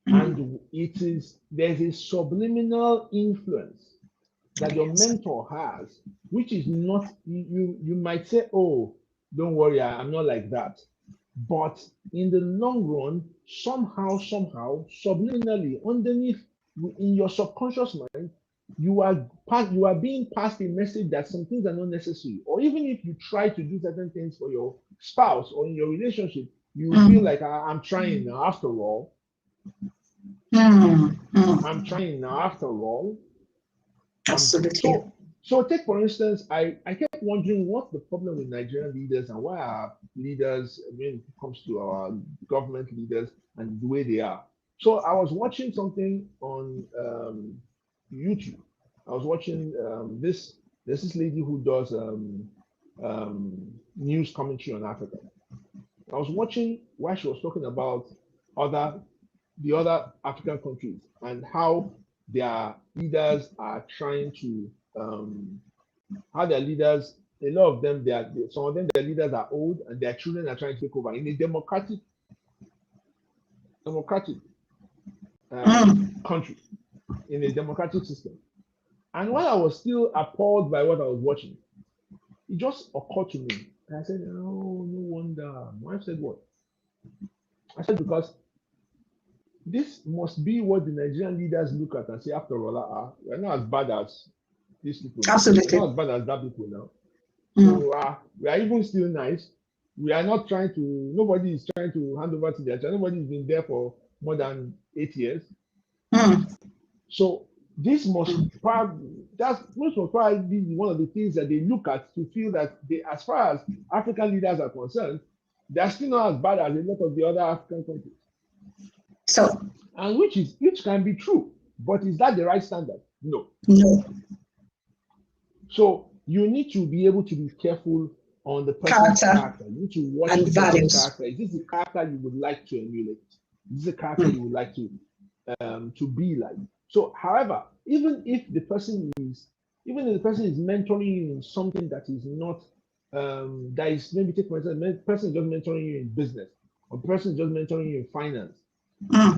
And there's a subliminal influence that your mentor has, which is not, you might say, oh, don't worry, I'm not like that. But in the long run, somehow, subliminally, underneath, in your subconscious mind, you are being passed a message that some things are not necessary. Or even if you try to do certain things for your spouse or in your relationship, you feel like I'm trying now. After all, I'm trying now after all. Absolutely. So take for instance, I kept wondering what's the problem with Nigerian leaders and why our leaders, when it comes to our government leaders and the way they are. So I was watching something on YouTube. I was watching there's this lady who does news commentary on Africa. I was watching why she was talking about the other African countries and how their leaders are trying to how their leaders, a lot of them, some of them, their leaders are old and their children are trying to take over in a democratic country, in a democratic system. And while I was still appalled by what I was watching, it just occurred to me. And I said, oh, no wonder. My wife said, what? I said, because this must be what the Nigerian leaders look at and say, after all, we're not as bad as these people. Absolutely. We're not as bad as that people now. So we are even still nice. We are not trying to, nobody is trying to hand over to their child. Nobody's been there for more than 8 years. So this must probably be one of the things that they look at to feel that they, as far as African leaders are concerned, they're still not as bad as a lot of the other African countries. So, and which can be true, but is that the right standard? No. So you need to be able to be careful on the person's character. You need to watch the person's character. Is this the character you would like to emulate? Is this a character you would like to be like? So, however, even if the person is mentoring you in something that is not that is, maybe take for example, the person is just mentoring you in business, or the person is just mentoring you in finance.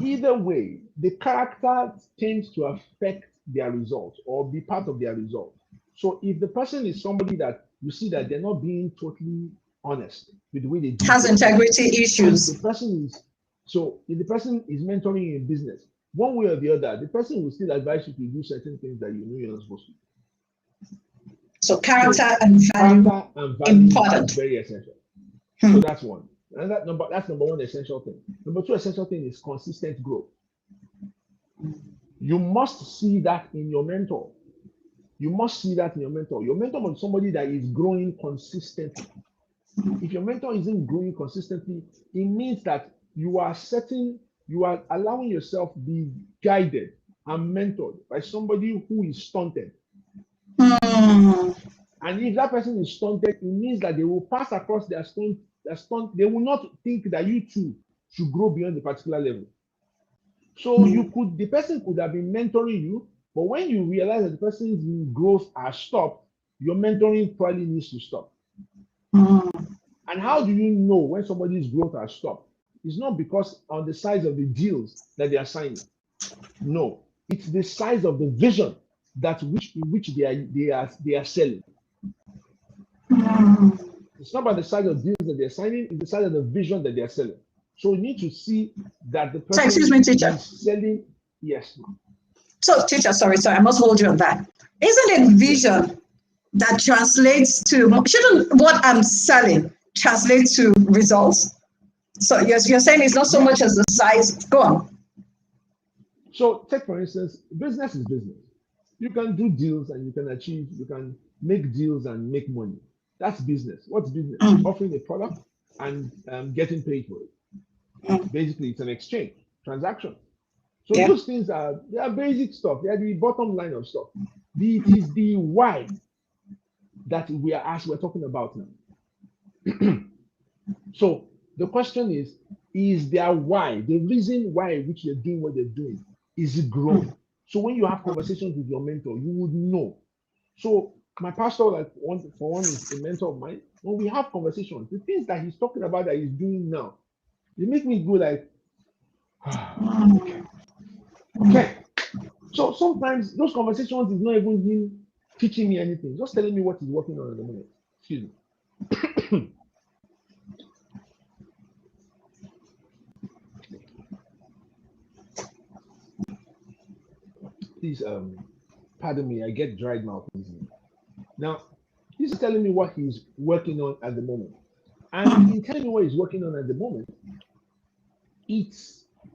Either way, the character tends to affect their results or be part of their results. So if the person is somebody that you see that they're not being totally honest with the way they do has integrity issues. if the person is mentoring you in business, one way or the other, the person will still advise you to do certain things that you know you're not supposed to do. So character and value important. Is very essential. So that's one. And that's number one essential thing. Number two essential thing is consistent growth. You must see that in your mentor. Your mentor must be somebody that is growing consistently. If your mentor isn't growing consistently, it means that you are allowing yourself to be guided and mentored by somebody who is stunted. And if that person is stunted, it means that they will pass across their stunt. They will not think that you too should grow beyond a particular level. So the person could have been mentoring you, but when you realize that the person's growth has stopped, your mentoring probably needs to stop. And how do you know when somebody's growth has stopped? It's not because on the size of the deals that they are signing. No, it's the size of the vision in which they are selling. It's not about the size of deals that they're signing, it's the size of the vision that they're selling. So you need to see that the person is selling. Yes. So, teacher, sorry, I must hold you on that. Isn't it vision that translates to, shouldn't what I'm selling translate to results? So yes, you're saying it's not so much as the size. Go on. So take for instance, business is business. You can do deals and you can make deals and make money. That's business. What's business? Offering a product and getting paid for it. Basically, it's an exchange, transaction. So those things they are basic stuff. They are the bottom line of stuff. It is the why that we're talking about now. So the question is their why, the reason why which they're doing what they're doing, is it growing? So when you have conversations with your mentor, you would know. So my pastor, for one, is a mentor of mine. When we have conversations, the things that he's talking about that he's doing now, it makes me go like, okay. So sometimes those conversations is not even him teaching me anything, just telling me what he's working on at the moment. Excuse me. Please pardon me, I get dried mouth easily. Now, he's telling me what he's working on at the moment. And in telling me what he's working on at the moment, it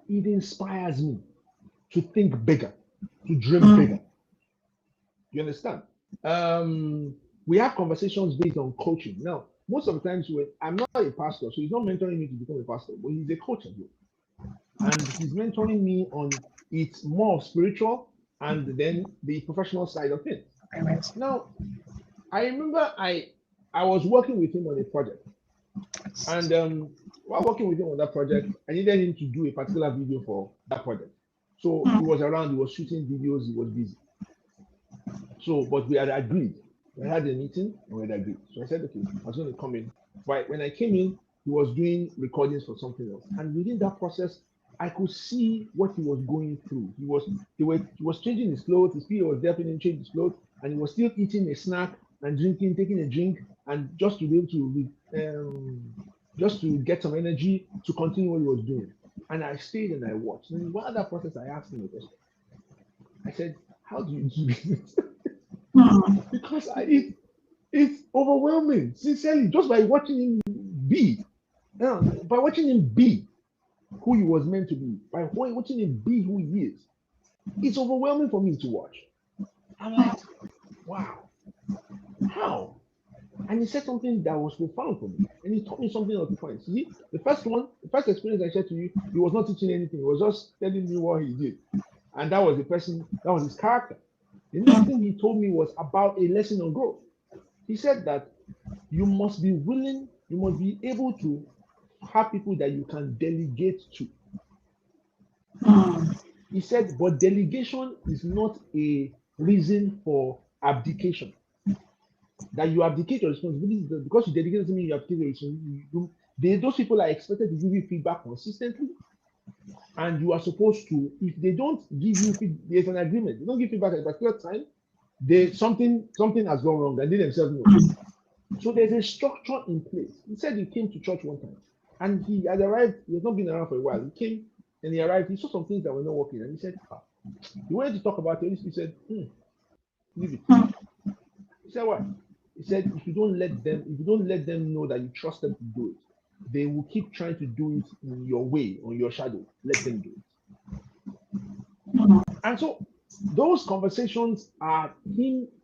inspires me. to think bigger, to dream bigger. You understand? We have conversations based on coaching. Now, most of the times when I'm not a pastor, so he's not mentoring me to become a pastor, but he's a coach as well. And he's mentoring me on it's more spiritual and then the professional side of things. Now, I remember I was working with him on a project. And while working with him on that project, I needed him to do a particular video for that project. So he was around, he was shooting videos, he was busy. So, but we had agreed. We had a meeting and we had agreed. So I said, okay, I was going to come in. But when I came in, he was doing recordings for something else. And within that process, I could see what he was going through. He was changing his clothes. His PA was helping him change his clothes, and he was still eating a snack and drinking, taking a drink, and just to be able to just to get some energy to continue what he was doing. And I stayed and I watched. And while that process, I asked him a question. I said, "How do you do this?" Because it's overwhelming. Sincerely, just by watching him be, by watching him be who he was meant to be, by watching him be who he is, it's overwhelming for me to watch. I'm like, wow, how? And he said something that was profound for me, and he taught me something of the points. See, the first experience I said to you, he was not teaching anything; he was just telling me what he did, and that was his character. The next thing he told me was about a lesson on growth. He said that you must be willing, you must be able to have people that you can delegate to. He said, but delegation is not a reason for abdication. That you abdicate your responsibility because you dedicate to me, you abdicate your responsibility. Those people are expected to give you feedback consistently, and you are supposed to. If they don't give you feedback, there's an agreement. They don't give feedback at a particular time. Something has gone wrong, and they themselves know. So there's a structure in place. He said he came to church one time, and he had arrived. He has not been around for a while. He came and he arrived. He saw some things that were not working, and he said, he wanted to talk about it. He said, leave it. He said, what? He said, if you don't let them know that you trust them to do it, they will keep trying to do it in your way, on your shadow. Let them do it. And so those conversations are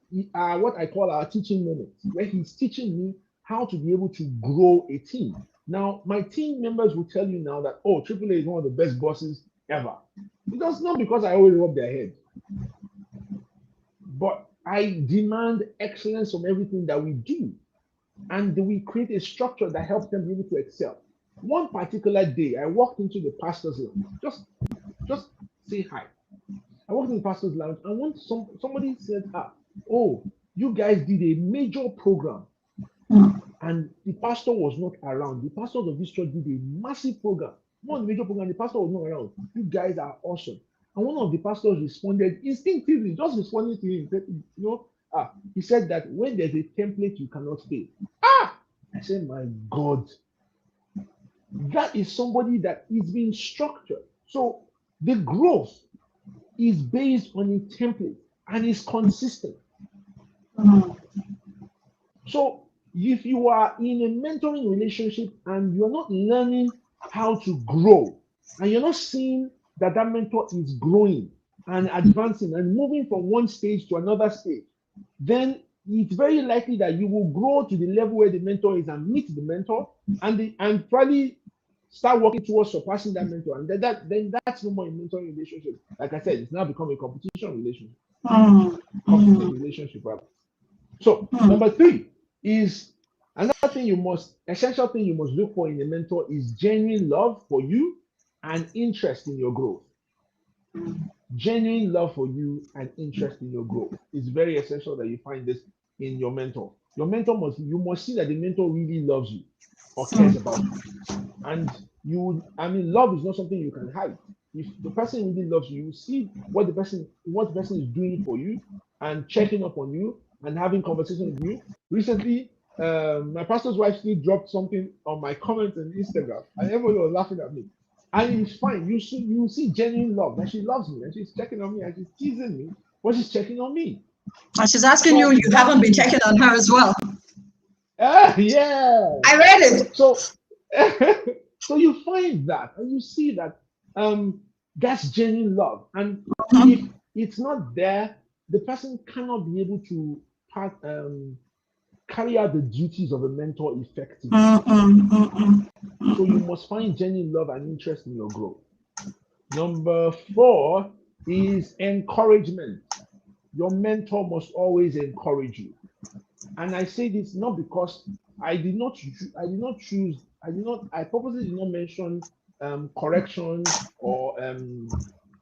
what I call our teaching moments, where he's teaching me how to be able to grow a team. Now, my team members will tell you now that, AAA is one of the best bosses ever. It's not because I always rub their head, but I demand excellence from everything that we do. And we create a structure that helps them be able to excel. One particular day, I walked into the pastor's lounge. Just say hi. I walked in the pastor's lounge, and somebody said, you guys did a major program. And the pastor was not around. The pastor of this church did a massive program. One major program, the pastor was not around. You guys are awesome. And one of the pastors responded instinctively, just responding to him. He said that when there's a template, you cannot fail. I said, my God, that is somebody that is being structured. So the growth is based on a template and is consistent. So if you are in a mentoring relationship and you're not learning how to grow, and you're not seeing that mentor is growing and advancing and moving from one stage to another stage, then it's very likely that you will grow to the level where the mentor is and meet the mentor and probably start working towards surpassing that mentor. And then that's no more a mentoring relationship. Like I said, it's now become a competition relationship. Competition relationship, rather. So number 3 is another thing essential thing you must look for in a mentor is genuine love for you and interest in your growth. Genuine love for you and interest in your growth. It's very essential that you find this in your mentor. Your mentor you must see that the mentor really loves you or cares about you. And love is not something you can hide. If the person really loves you, you see what the person is doing for you and checking up on you and having conversations with you. Recently, my pastor's wife still dropped something on my comments on Instagram, and everyone was laughing at me. And it's fine. You see genuine love, that she loves me and she's checking on me and she's teasing me, but she's checking on me. And she's asking you haven't been checking on her as well. Yeah. I read it. So, so you find that and you see that That's genuine love. And if it's not there, the person cannot be able to carry out the duties of a mentor effectively. So you must find genuine love and interest in your growth. Number 4 is encouragement. Your mentor must always encourage you. And I say this not because I purposely did not mention correction or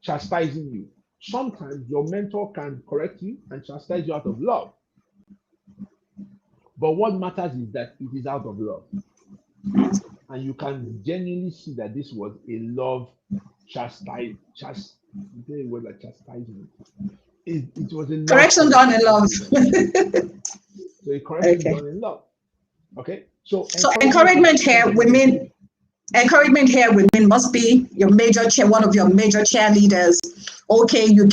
chastising you. Sometimes your mentor can correct you and chastise you out of love. But what matters is that it is out of love. And you can genuinely see that this was a love chastisement. It was a love correction done in love. So a correction done in love. Okay. So encouragement here we mean must be your one of your major cheerleaders. Okay, you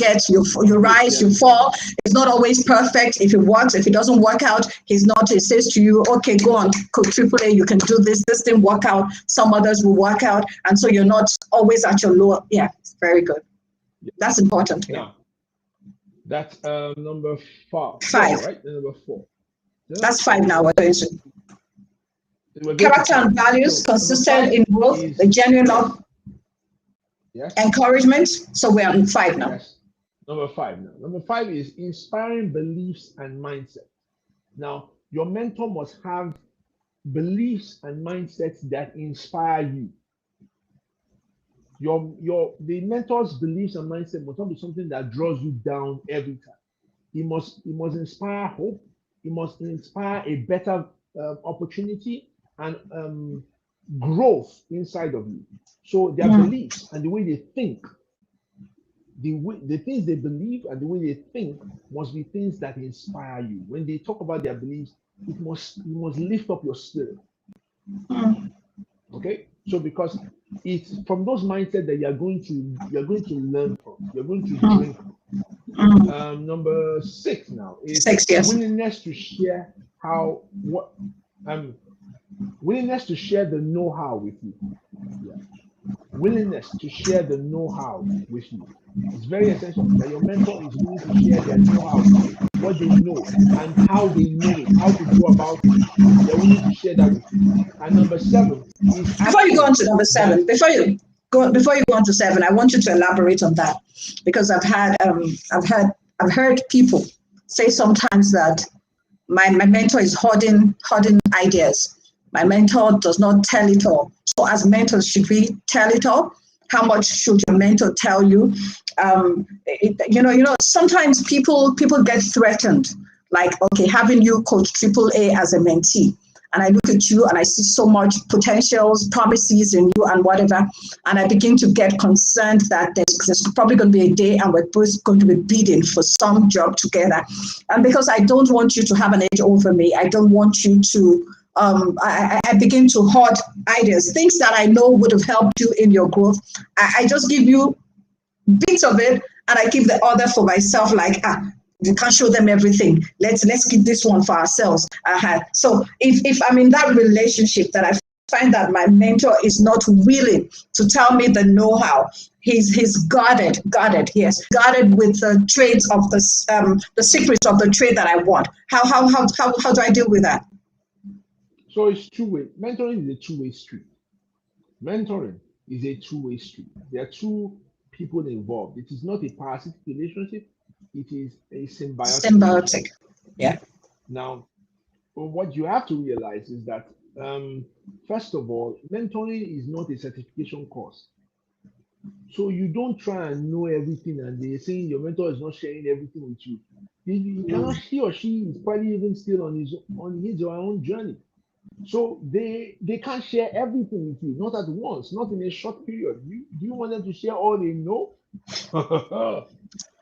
rise, you fall. It's not always perfect. If it works, if it doesn't work out, he says to you, okay, go on, Coach AAA, you can do this. This didn't work out. Some others will work out. And so you're not always at your lower. Yeah, very good. That's important. Yeah. That's number 5. 5. Right? Number 4. That's 5 now. We're doing so. Character and values, consistent in growth, the genuine love, encouragement. So we're on 5 now. Yes. Number 5 now. Number 5 is inspiring beliefs and mindset. Now, your mentor must have beliefs and mindsets that inspire you. The mentor's beliefs and mindset must not be something that draws you down every time. He must inspire hope. He must inspire a better opportunity and growth inside of you. So their beliefs and the way they think, the things they believe and the way they think must be things that inspire you. When they talk about their beliefs, you must lift up your spirit. Okay, so because it's from those mindsets that you're going to learn from, you're going to drink from. Number 6 now is willingness to share willingness to share the know-how with you. Willingness to share the know-how with you. It's very essential that your mentor is willing to share their know-how, what they know, and how they know it, how to go about it. They're willing to share that with you. And number 7 is before you go on to number 7, before you go on to 7, I want you to elaborate on that, because I've heard people say sometimes that my mentor is hoarding ideas. My mentor does not tell it all. So as mentors, should we tell it all? How much should your mentor tell you? Sometimes people get threatened, like, okay, having you Coach AAA as a mentee, and I look at you and I see so much potentials, promises in you and whatever, and I begin to get concerned that there's probably going to be a day and we're both going to be bidding for some job together. And because I don't want you to have an edge over me, I don't want you to I begin to hoard ideas, things that I know would have helped you in your growth. I just give you bits of it and I keep the other for myself, like, we can't show them everything. Let's keep this one for ourselves. So if I'm in that relationship that I find that my mentor is not willing to tell me the know-how, he's guarded with the trades of the secrets of the trade that I want. How do I deal with that? So it's two-way. Mentoring is a two-way street. Mentoring is a two-way street. There are two people involved. It is not a parasitic relationship. It is a symbiotic. Yeah. Now, what you have to realize is that, first of all, mentoring is not a certification course. So you don't try and know everything, and they're saying your mentor is not sharing everything with you. He or she is probably even still on his or her own journey. So they can't share everything with you, not at once, not in a short period. Do you want them to share all they know?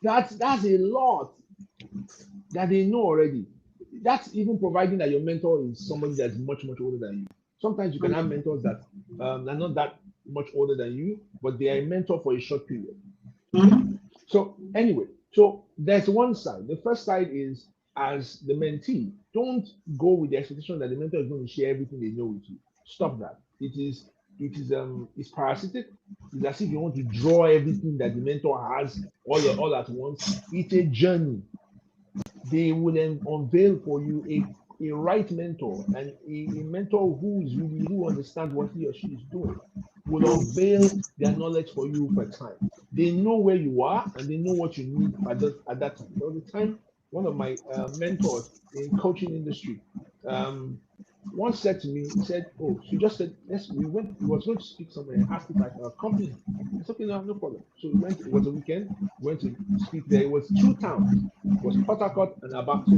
That's a lot that they know already. That's even providing that your mentor is somebody that's much, much older than you. Sometimes you can have mentors that are not that much older than you, but they are a mentor for a short period. So anyway, so there's one side. The first side is, as the mentee, don't go with the expectation that the mentor is going to share everything they know with you. Stop that. It is it's parasitic. It's as if you want to draw everything that the mentor has all at once. It's a journey. They will then unveil for you a right mentor, and a mentor who understands what he or she is doing will unveil their knowledge for you per time. They know where you are and they know what you need at that time. There was a time one of my mentors in coaching industry once said to me, he said, "Oh, she just said, yes, we went, he was going to speak somewhere and asked if I could accompany him." I said, "Okay, no problem." So we went, it was a weekend, went to speak there. It was two towns, it was Port Harcourt and Aba. So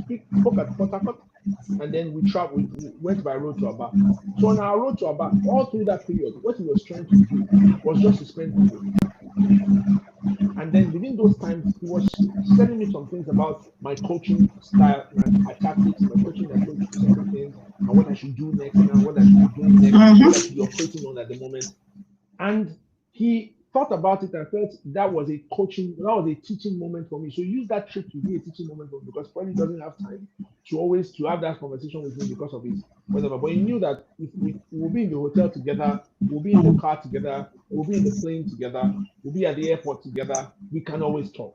we spoke at Port Harcourt, and then we traveled, we went by road to Aba. So on our road to Aba, all through that period, what he was trying to do was just to spend time with me. And then within those times, he was telling me some things about my coaching style, my tactics, my coaching approach to certain things, and what I should do next now, what I should be doing next, what I should be operating on at the moment. And he thought about it and felt that was a teaching moment for me. So use that trip to be a teaching moment for me, because probably doesn't have time to have that conversation with me because of his whatever. But he knew that if we'll be in the hotel together, we'll be in the car together, we'll be in the plane together, we'll be at the airport together, we can always talk.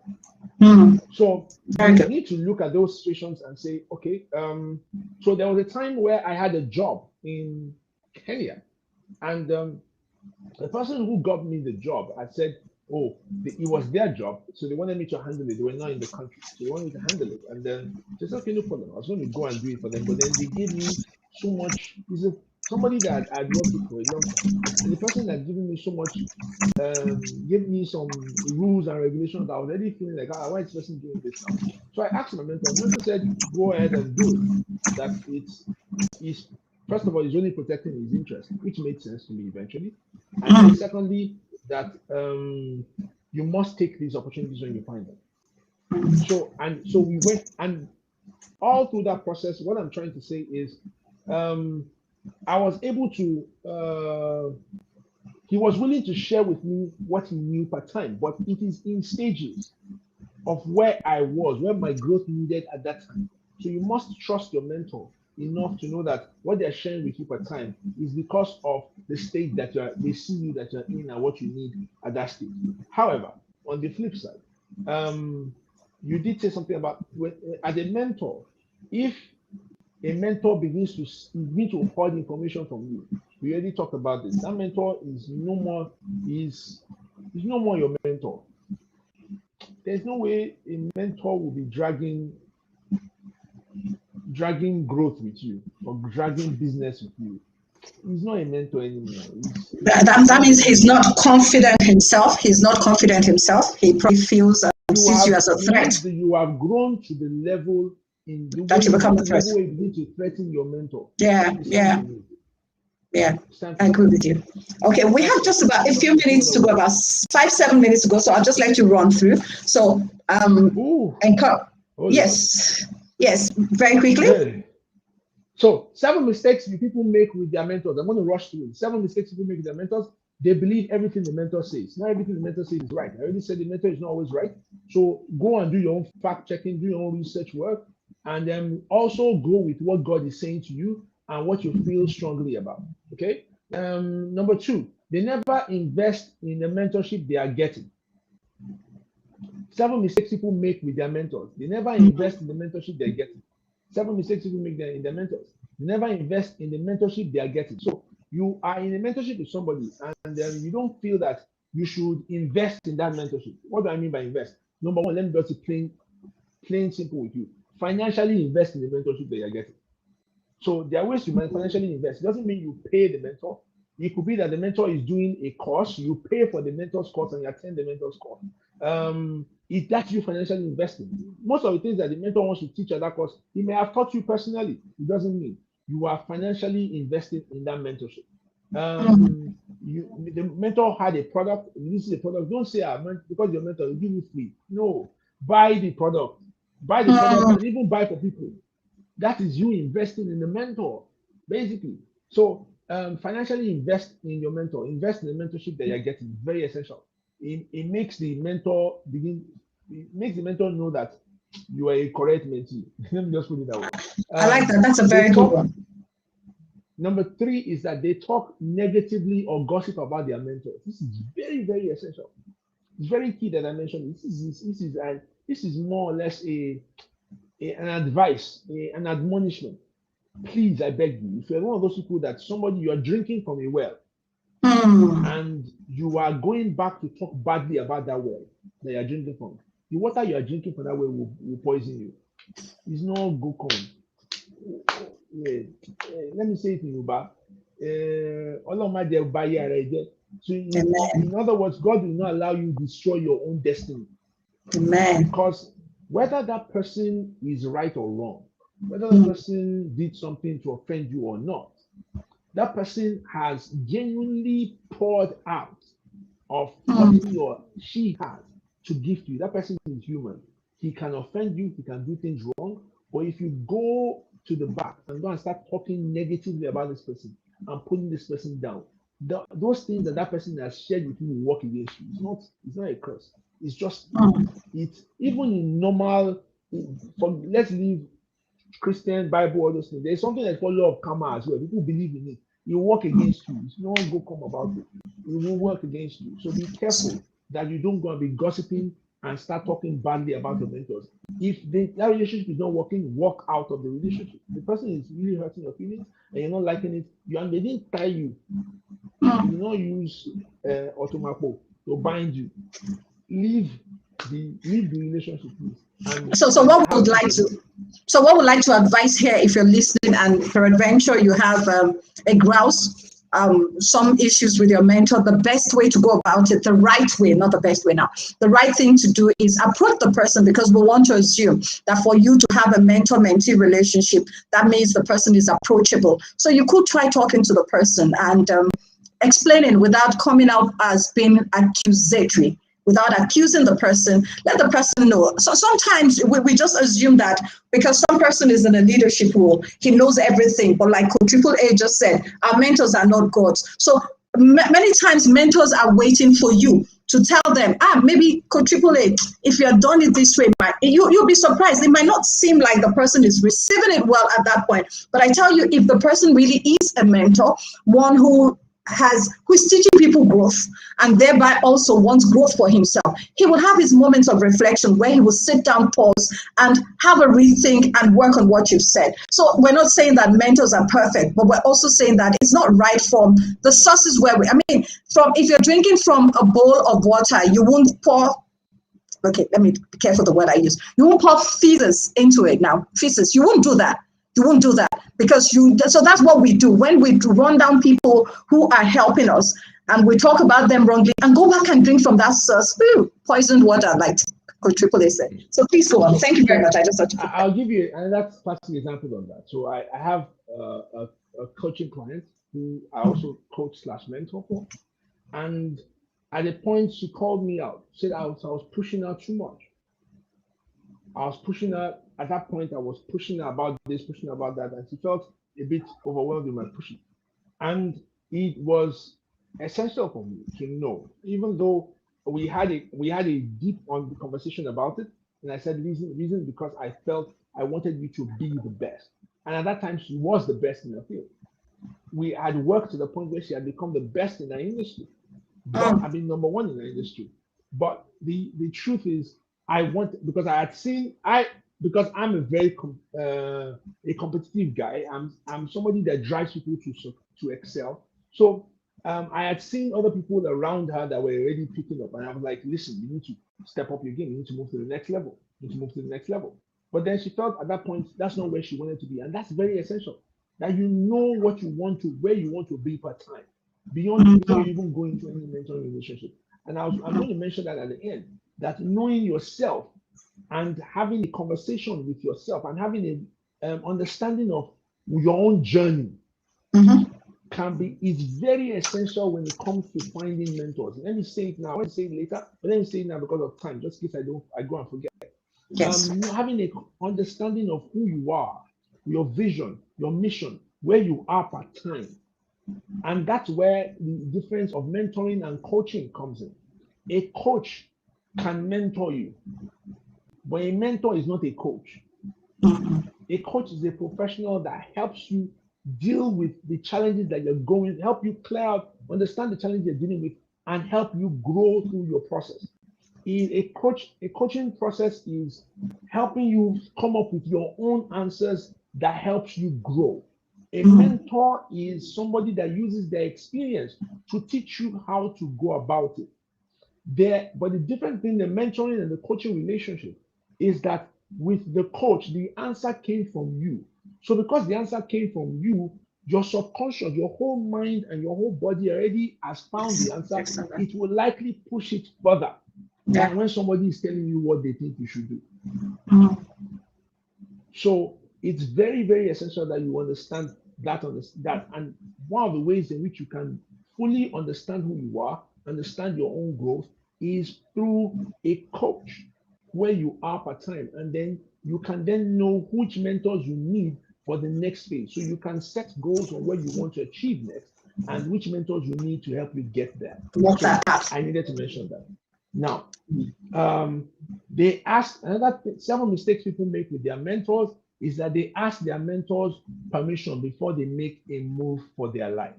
So you need to look at those situations and say, okay, so there was a time where I had a job in Kenya, and the person who got me the job had said, "Oh, it was their job, so they wanted me to handle it. They were not in the country, so they wanted me to handle it." And then they said, "Okay, no problem." I was going to go and do it for them, but then they gave me so much. Somebody that I'd worked with for a long time, and the person that given me so much, gave me some rules and regulations that I was already feeling like, why is this person doing this now? So I asked my mentor. My mentor said, "Go ahead and do it. That it's first of all, he's only protecting his interest," which made sense to me eventually. And then secondly, that you must take these opportunities when you find them. So we went, and all through that process, what I'm trying to say is, I was able to, he was willing to share with me what he knew per time, but it is in stages of where I was, where my growth needed at that time. So you must trust your mentor enough to know that what they're sharing with you per time is because of the state that they see you that you're in and what you need at that stage. However, on the flip side, you did say something about as a mentor, if a mentor begins to hoard information from you, we already talked about this. That mentor is no more your mentor. There's no way a mentor will be dragging growth with you or dragging business with you. He's not a mentor anymore. That means he's not confident himself. He's not confident himself. He probably feels sees you as a threat. You have grown to the level that you become a threat. You begin to threaten your mentor. Yeah. I agree with you. Okay, we have just about a few minutes to go, about 5-7 minutes to go. So I'll just let you run through. So yes, very quickly. Yeah. So 7 mistakes people make with their mentors. I'm going to rush through it. 7 mistakes people make with their mentors. They believe everything the mentor says. Not everything the mentor says is right. I already said the mentor is not always right. So go and do your own fact checking, do your own research work, and then also go with what God is saying to you and what you feel strongly about. Okay. Number 2, they never invest in the mentorship they are getting. 7 mistakes people make with their mentors. They never invest in the mentorship they're getting. 7 mistakes people make in their mentors. They never invest in the mentorship they are getting. So you are in a mentorship with somebody, and then you don't feel that you should invest in that mentorship. What do I mean by invest? Number 1, let me just be plain simple with you. Financially invest in the mentorship that you're getting. So there are ways to financially invest. It doesn't mean you pay the mentor. It could be that the mentor is doing a course, you pay for the mentor's course and you attend the mentor's course. If that's you financially investing. Most of the things that the mentor wants to teach at that course, he may have taught you personally. It doesn't mean you are financially invested in that mentorship. The mentor had a product. This is a product. Don't say, because your mentor will give you free. No, buy the product. Buy the product and even buy for people. That is you investing in the mentor, basically. So financially invest in your mentor. Invest in the mentorship that you're getting. Very essential. It makes the mentor know that you are a correct mentee. Let me just put it that way. I like that. That's a very good one. Number three is that they talk negatively or gossip about their mentors. This is very, very essential. It's very key that I mentioned. This is more or less an advice, an admonishment. Please, I beg you, if you're one of those people that somebody you are drinking from a well and you are going back to talk badly about that well that you're drinking from, the water you are drinking from that well will poison you. It's not good come. Let me say it in Yoruba. So in other words, God will not allow you to destroy your own destiny. Amen. Because whether that person is right or wrong, whether the person did something to offend you or not, that person has genuinely poured out of what he or she has to give to you. That person is human. He can offend you, he can do things wrong. But if you go to the back and go and start talking negatively about this person and putting this person down, those things that person has shared with you will work against you. It's not a curse. It's just it's even in normal. Let's leave Christian Bible, all those things. There's something that's called law of karma as well. People believe in it. It will work against you. It's no one go come about it. It will work against you. So be careful that you don't go and be gossiping and start talking badly about your mentors. If that relationship is not working, walk out of the relationship. The person is really hurting your feelings and you're not liking it. They didn't tie you. You do not use automapo to bind you. Leave the relationship, please. So what would like to advise here if you're listening and peradventure you have a grouse, some issues with your mentor, the best way to go about it, the right way, not the best way now, the right thing to do is approach the person, because we want to assume that for you to have a mentor-mentee relationship, that means the person is approachable. So you could try talking to the person and explaining without coming out as being accusatory. Without accusing the person, let the person know. So sometimes we just assume that because some person is in a leadership role, he knows everything. But like Triple A just said, our mentors are not gods. So many times mentors are waiting for you to tell them, maybe Triple A, if you had done it this way, you'll be surprised. It might not seem like the person is receiving it well at that point. But I tell you, if the person really is a mentor, one who is teaching people growth and thereby also wants growth for himself, he will have his moments of reflection where he will sit down, pause, and have a rethink and work on what you've said. So we're not saying that mentors are perfect, but we're also saying that it's not right from the sources where if you're drinking from a bowl of water, you won't pour. Okay, let me be careful the word I use. You won't pour feces into it now. Feces, you won't do that. You won't do that because so that's what we do when we run down people who are helping us and we talk about them wrongly and go back and drink from that source, poisoned water, like Triple A said. So please go on. Thank you very much. I'll give you another classic example of that. So I have a coaching client who I also coach/mentor for, and at a point she called me out, said I was pushing her too much. I was pushing her. At that point, I was pushing her about this, pushing her about that, and she felt a bit overwhelmed with my pushing. And it was essential for me to know, even though we had a deep conversation about it, and I said reason because I felt I wanted you to be the best. And at that time, she was the best in her field. We had worked to the point where she had become the best in her industry. But I've been number one in the industry. But the truth is, because I'm a very a competitive guy. I'm somebody that drives people to excel. So I had seen other people around her that were already picking up, and I was like, listen, you need to step up your game. You need to move to the next level. But then she felt at that point that's not where she wanted to be, and that's very essential. That you know what you want to, where you want to be part time, beyond before you even go into any mentoring relationship. And I'm going to mention that at the end. That knowing yourself and having a conversation with yourself and having an understanding of your own journey is very essential when it comes to finding mentors. Let me say it now. I want to say it later, but let me say it now because of time, just in case I go and forget. Yes. Having an understanding of who you are, your vision, your mission, where you are part time. And that's where the difference of mentoring and coaching comes in. A coach can mentor you, but a mentor is not a coach. A coach is a professional that helps you deal with the challenges that you're going, help you clear out, understand the challenges you're dealing with, and help you grow through your process. A coaching process is helping you come up with your own answers that helps you grow. A mentor is somebody that uses their experience to teach you how to go about it. But the difference between the mentoring and the coaching relationship is that with the coach, the answer came from you. So because the answer came from you, your subconscious, your whole mind and your whole body already has found the answer. It will likely push it further than when somebody is telling you what they think you should do. So it's very, very essential that you understand that. And one of the ways in which you can fully understand who you are, understand your own growth, is through a coach where you are part-time, and then you can then know which mentors you need for the next phase. So you can set goals on where you want to achieve next and which mentors you need to help you get there. So I needed to mention that. Now, they ask another 7 mistakes people make with their mentors is that they ask their mentors permission before they make a move for their life.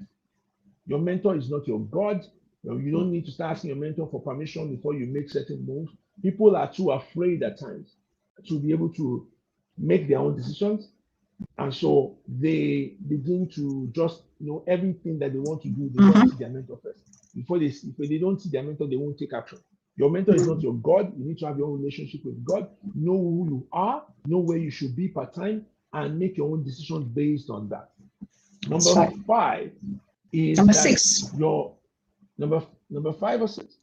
Your mentor is not your God. You don't need to start asking your mentor for permission before you make certain moves. People are too afraid at times to be able to make their own decisions. And so they begin to just, everything that they want to do, they don't see their mentor first. If they don't see their mentor, they won't take action. Your mentor is not your God. You need to have your own relationship with God. Know who you are, know where you should be part-time, and make your own decisions based on that. Number 5 is number 6. Your number 5 or 6.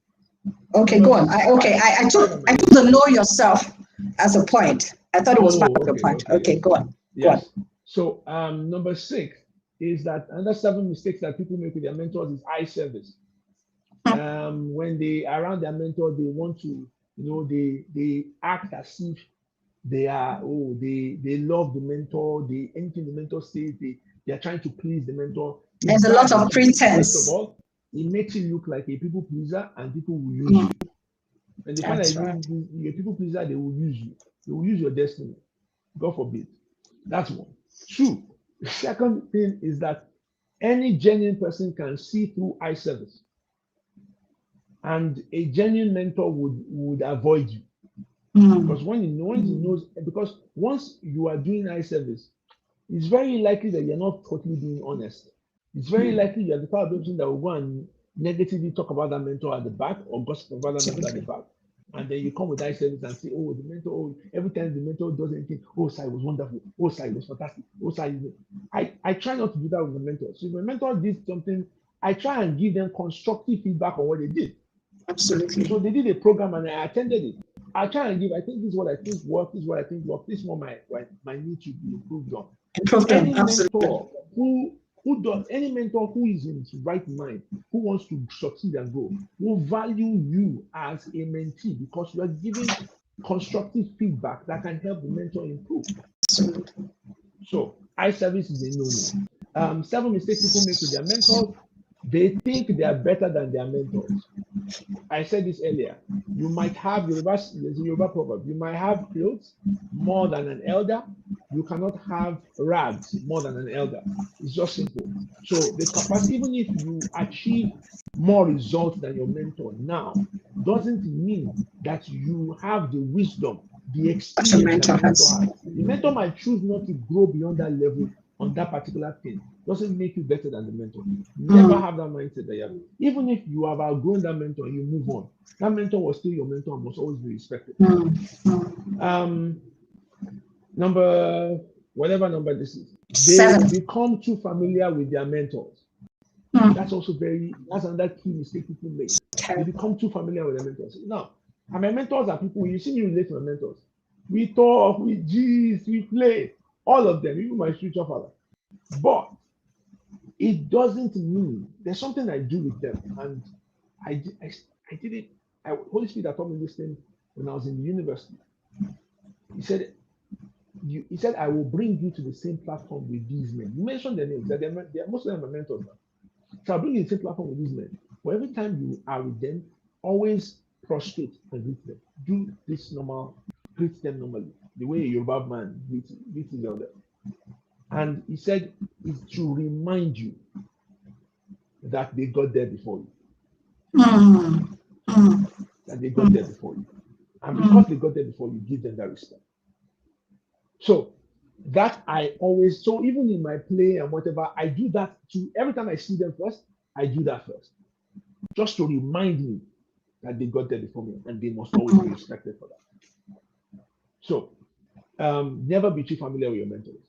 Okay, go on. I took the know yourself as a point. I thought it was part of the point. Okay, go on. Yes. Go on. So number 6 is that another 7 mistakes that people make with their mentors is eye service. When they are around their mentor, they want to, they act as if they are, they love the mentor. Anything the mentor says, they are trying to please the mentor. There's a lot of pretense. First of all, it makes you look like a people pleaser, and people will use you. And they find that you're a people pleaser, they will use you. They will use your destiny. God forbid. That's one. 2, the second thing is that any genuine person can see through eye service. And a genuine mentor would avoid you. Because when he knows, because once you are doing eye service, it's very likely that you're not totally being honest. It's very likely you're the type of person that will go and negatively talk about that mentor at the back or gossip about that mentor at the back. And then you come with eye service and say, the mentor, every time the mentor does anything, sir, it was wonderful. Sir, it was fantastic. Sir, I try not to do that with the mentor. So if my mentor did something, I try and give them constructive feedback on what they did. Absolutely. So they did a program and I attended it. I try and give, I think this is what I think worked, this is what I think worked, this is what my need to be improved on. Any mentor any mentor who is in his right mind, who wants to succeed and grow, will value you as a mentee because you are giving constructive feedback that can help the mentor improve. Absolutely. So eye service is a no-no. 7 mistakes people make with their mentors. They think they are better than their mentors. I said this earlier. You might have there's a Yoruba proverb. You might have clothes more than an elder. You cannot have rags more than an elder. It's just simple. So the capacity, even if you achieve more results than your mentor now, doesn't mean that you have the wisdom, the experience that the mentor has. The mentor might choose not to grow beyond that level on that particular thing. Doesn't make you better than the mentor. Never have that mindset that you have. Even if you have outgrown that mentor and you move on, that mentor was still your mentor and must always be respected. Whatever number this is, they become too familiar with their mentors. That's another key mistake people make. They become too familiar with their mentors. Now, and my mentors are people, you see me relate to my mentors. We talk, we gist, we play, all of them, even my spiritual father. But it doesn't mean there's something I do with them, and I did it. Holy Spirit taught me this thing when I was in the university. He said, I will bring you to the same platform with these men. You mentioned their names. That they're most of them are mentors now. So I'll bring you to the same platform with these men. But every time you are with them, always prostrate and greet them. Do this greet them normally, the way a Yoruba man greets the other. And he said it's to remind you that they got there before you. That they got there before you. And because they got there before you, give them that respect. So that I always, so even in my play and whatever, I do that too. Every time I see them first, I do that first. Just to remind me that they got there before me and they must always be respected for that. So never be too familiar with your mentors.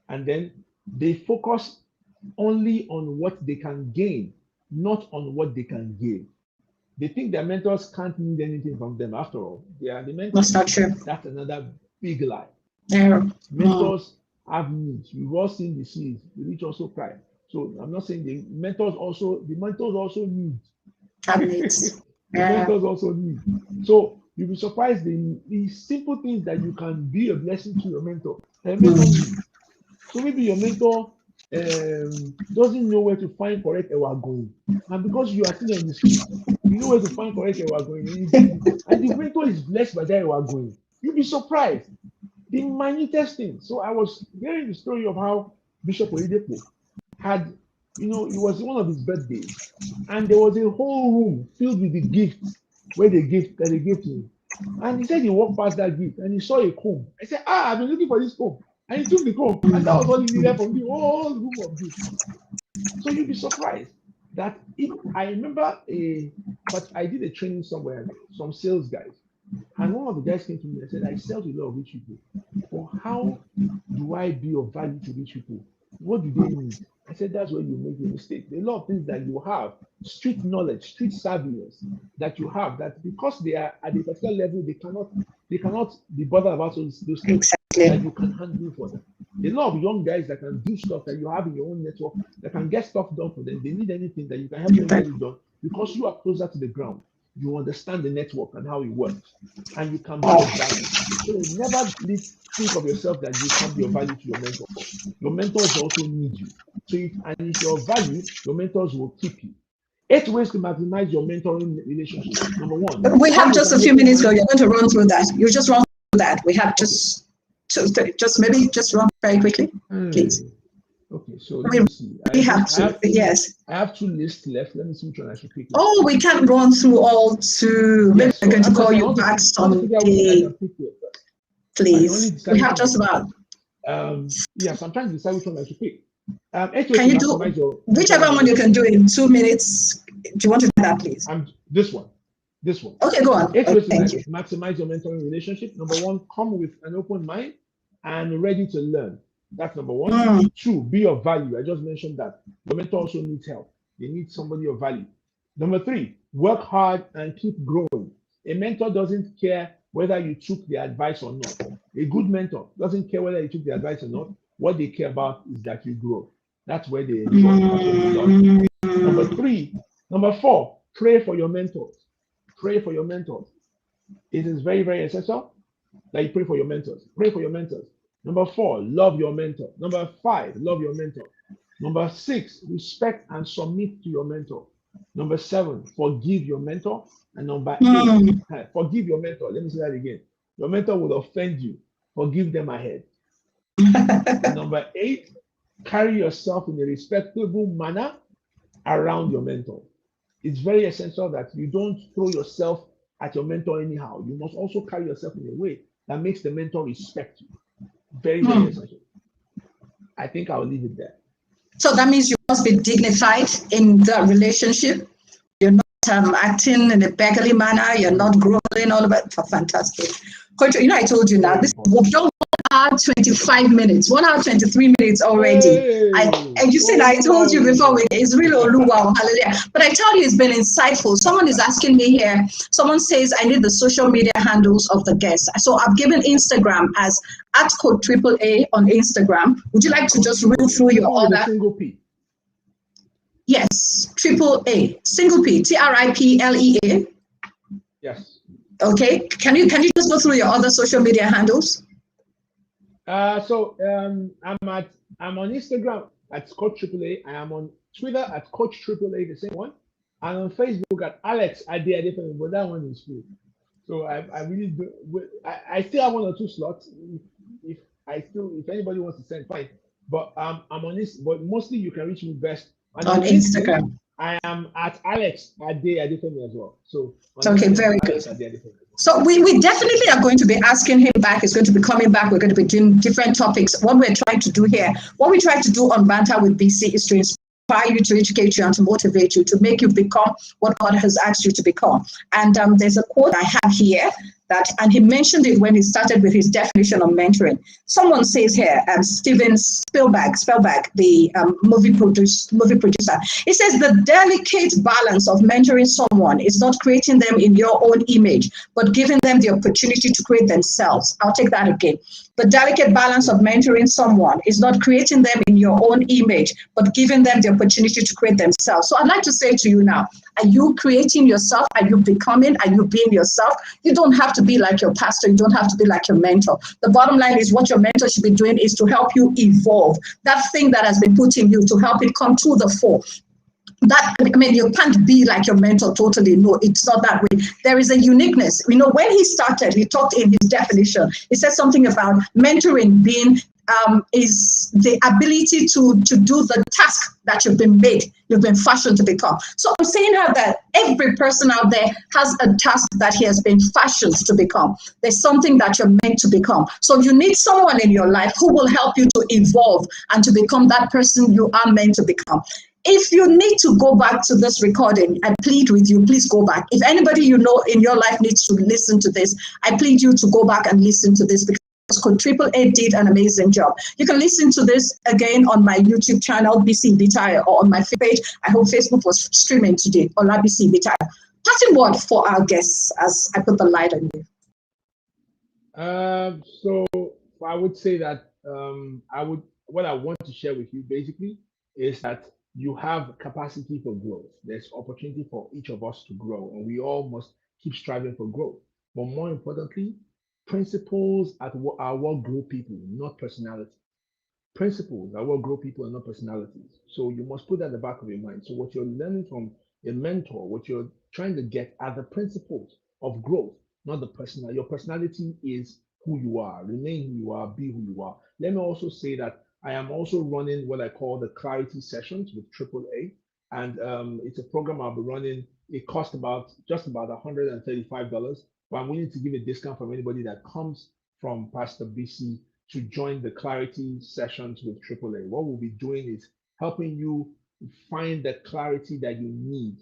And then they focus only on what they can gain, not on what they can give. They think their mentors can't need anything from them. After all, they are the mentors. That's not true. That's another big lie. Yeah. Mentors have needs. We've all seen the seeds. The rich also cry. So I'm not saying the mentors also need. Have needs. The mentors also need. So you'll be surprised the simple things that you can be a blessing to your mentor. So maybe your mentor doesn't know where to find correct going. And because you are still on the street, you know where to find correct going. And the mentor is blessed by that going. You'll be surprised. The minutest thing. So I was hearing the story of how Bishop Oyedepo had, it was one of his birthdays, and there was a whole room filled with the gifts that they gave to him. And he said he walked past that gift and he saw a comb. I said, I've been looking for this comb. And he took the comb, and that was all he needed from the whole room of gifts. So you'll be surprised that I remember but I did a training somewhere, some sales guys. And one of the guys came to me and said, I sell to a lot of rich people. But how do I be of value to rich people? What do they need? I said, that's where you make a mistake. There are a lot of things that you have, street knowledge, street savviness that you have, that because they are at a particular level, they cannot be bothered about those things that you can handle for them. There are a lot of young guys that can do stuff that you have in your own network, that can get stuff done for them. They need anything that you can help them get it done because you are closer to the ground. You understand the network and how it works, and you can be of value. So never think of yourself that you can't be of value to your mentor. Your mentors also need you. So if you're of value, your mentors will keep you. 8 ways to maximize your mentoring relationship. Number 1. We have just a few minutes, though. You're going to run through that. You just run through that. We have just run very quickly, please. Okay, so let me see. Yes. I have 2 lists left. Let me see which one I should pick. Oh, we can't run through all 2. Maybe we're going to call you back someday. Please. We have just about. Yes, I'm trying to decide which one I should pick. Can you do whichever one you can do in 2 minutes? Do you want to do that, please? This one. Okay, go on. 8 ways to maximize your mentoring relationship. Number 1, come with an open mind and ready to learn. That's number 1. 2, be of value. I just mentioned that. Your mentor also needs help. They need somebody of value. Number 3, work hard and keep growing. A mentor doesn't care whether you took the advice or not. A good mentor doesn't care whether you took the advice or not. What they care about is that you grow. That's where they enjoy. Number 4, pray for your mentors. Pray for your mentors. It is very, very essential that you pray for your mentors. Pray for your mentors. Number 4, love your mentor. Number 5, love your mentor. Number 6, respect and submit to your mentor. Number 7, forgive your mentor. And number 8, forgive your mentor. Let me say that again. Your mentor will offend you. Forgive them ahead. And number 8, carry yourself in a respectable manner around your mentor. It's very essential that you don't throw yourself at your mentor anyhow. You must also carry yourself in a way that makes the mentor respect you. Very, very essential. I think I'll leave it there. So that means you must be dignified in the relationship. You're not acting in a beggarly manner. You're not grumbling, all of that. Fantastic. Coach, I told you now, this don't 1 hour 25 minutes, 1 hour 23 minutes already. Hey, and you said I told you before, it's really Oluwa, hallelujah. But I tell you, it's been insightful. Someone is asking me here, someone says I need the social media handles of the guests. So I've given Instagram as @code_AAA on Instagram. Would you like to just read through your order? Single P. Yes, AAA, single P, TRIPLEA. Yes. Okay, can you just go through your other social media handles? So I'm on Instagram at Coach AAA. I am on Twitter at Coach AAA, the same one, and on Facebook at Alex Ade, but that one is free. So I really do. I still have 1 or 2 slots. If anybody wants to send, fine. but I'm on this. But mostly you can reach me best on Instagram. I am at Alex Ade Adefemi as well. So okay, very good. So we definitely are going to be asking him back. He's going to be coming back. We're going to be doing different topics. What we're trying to do here, what we try to do on Banter with BC is to inspire you, to educate you, and to motivate you, to make you become what God has asked you to become. And there's a quote I have here and he mentioned it when he started with his definition of mentoring. Someone says here, Steven Spielberg, the movie producer, he says the delicate balance of mentoring someone is not creating them in your own image, but giving them the opportunity to create themselves. I'll take that again. The delicate balance of mentoring someone is not creating them in your own image, but giving them the opportunity to create themselves. So I'd like to say to you now, are you creating yourself? Are you becoming? Are you being yourself? You don't have to be like your pastor. You don't have to be like your mentor. The bottom line is what your mentor should be doing is to help you evolve. That thing that has been put in you, to help it come to the fore. You can't be like your mentor totally. No, it's not that way. There is a uniqueness. When he started, he talked in his definition. He said something about mentoring being is the ability to do the task that you've been fashioned to become. So I'm saying that every person out there has a task that he has been fashioned to become. There's something that you're meant to become. So you need someone in your life who will help you to evolve and to become that person you are meant to become. If you need to go back to this recording, I plead with you, please go back. If anybody you know in your life needs to listen to this, I plead you to go back and listen to this, because Triple A did an amazing job. You can listen to this again on my YouTube channel, Bisi Ibitayo, or on my page. I hope Facebook was streaming today, Ola Bisi Ibitayo. Parting word for our guests as I put the light on you. So I would say that what I want to share with you basically is that you have capacity for growth. There's opportunity for each of us to grow, and we all must keep striving for growth. But more importantly, principles are what grow people, not personality. Principles are what grow people and not personalities. So you must put that in the back of your mind. So what you're learning from a mentor, what you're trying to get are the principles of growth, not the personal. Your personality is who you are. Remain who you are, be who you are. Let me also say that I am also running what I call the Clarity Sessions with AAA. And it's a program I'll be running. It costs just about $135, but I'm willing to give a discount from anybody that comes from Pastor Bisi to join the Clarity Sessions with AAA. What we'll be doing is helping you find the clarity that you need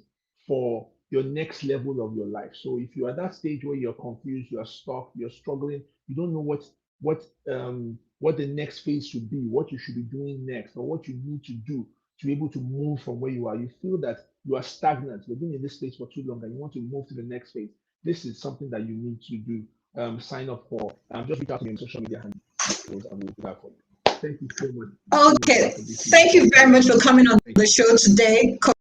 for your next level of your life. So if you're at that stage where you're confused, you're stuck, you're struggling, you don't know what the next phase should be, what you should be doing next, or what you need to do to be able to move from where you are. You feel that you are stagnant, you've been in this place for too long, and you want to move to the next phase. This is something that you need to do. Sign up for. Just reach out to me on social media handles, and we'll do that for you. Thank you so much. Okay, thank you very much for coming on the show today, Coach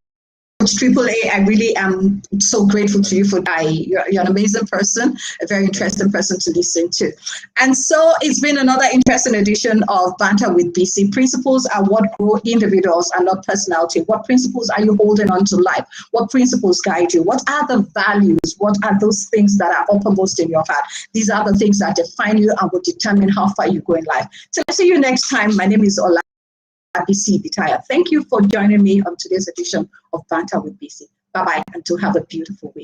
AAA. I really am so grateful to you for that. You're an amazing person, a very interesting person to listen to. And so it's been another interesting edition of Banter with BC. Principles are what grow individuals and not personality. What principles are you holding on to life? What principles guide you? What are the values? What are those things that are uppermost in your heart? These are the things that define you and will determine how far you go in life. So I'll see you next time. My name is Ola Bisi Ibitayo. Thank you for joining me on today's edition of Banter with Bisi. Bye-bye, and to have a beautiful week.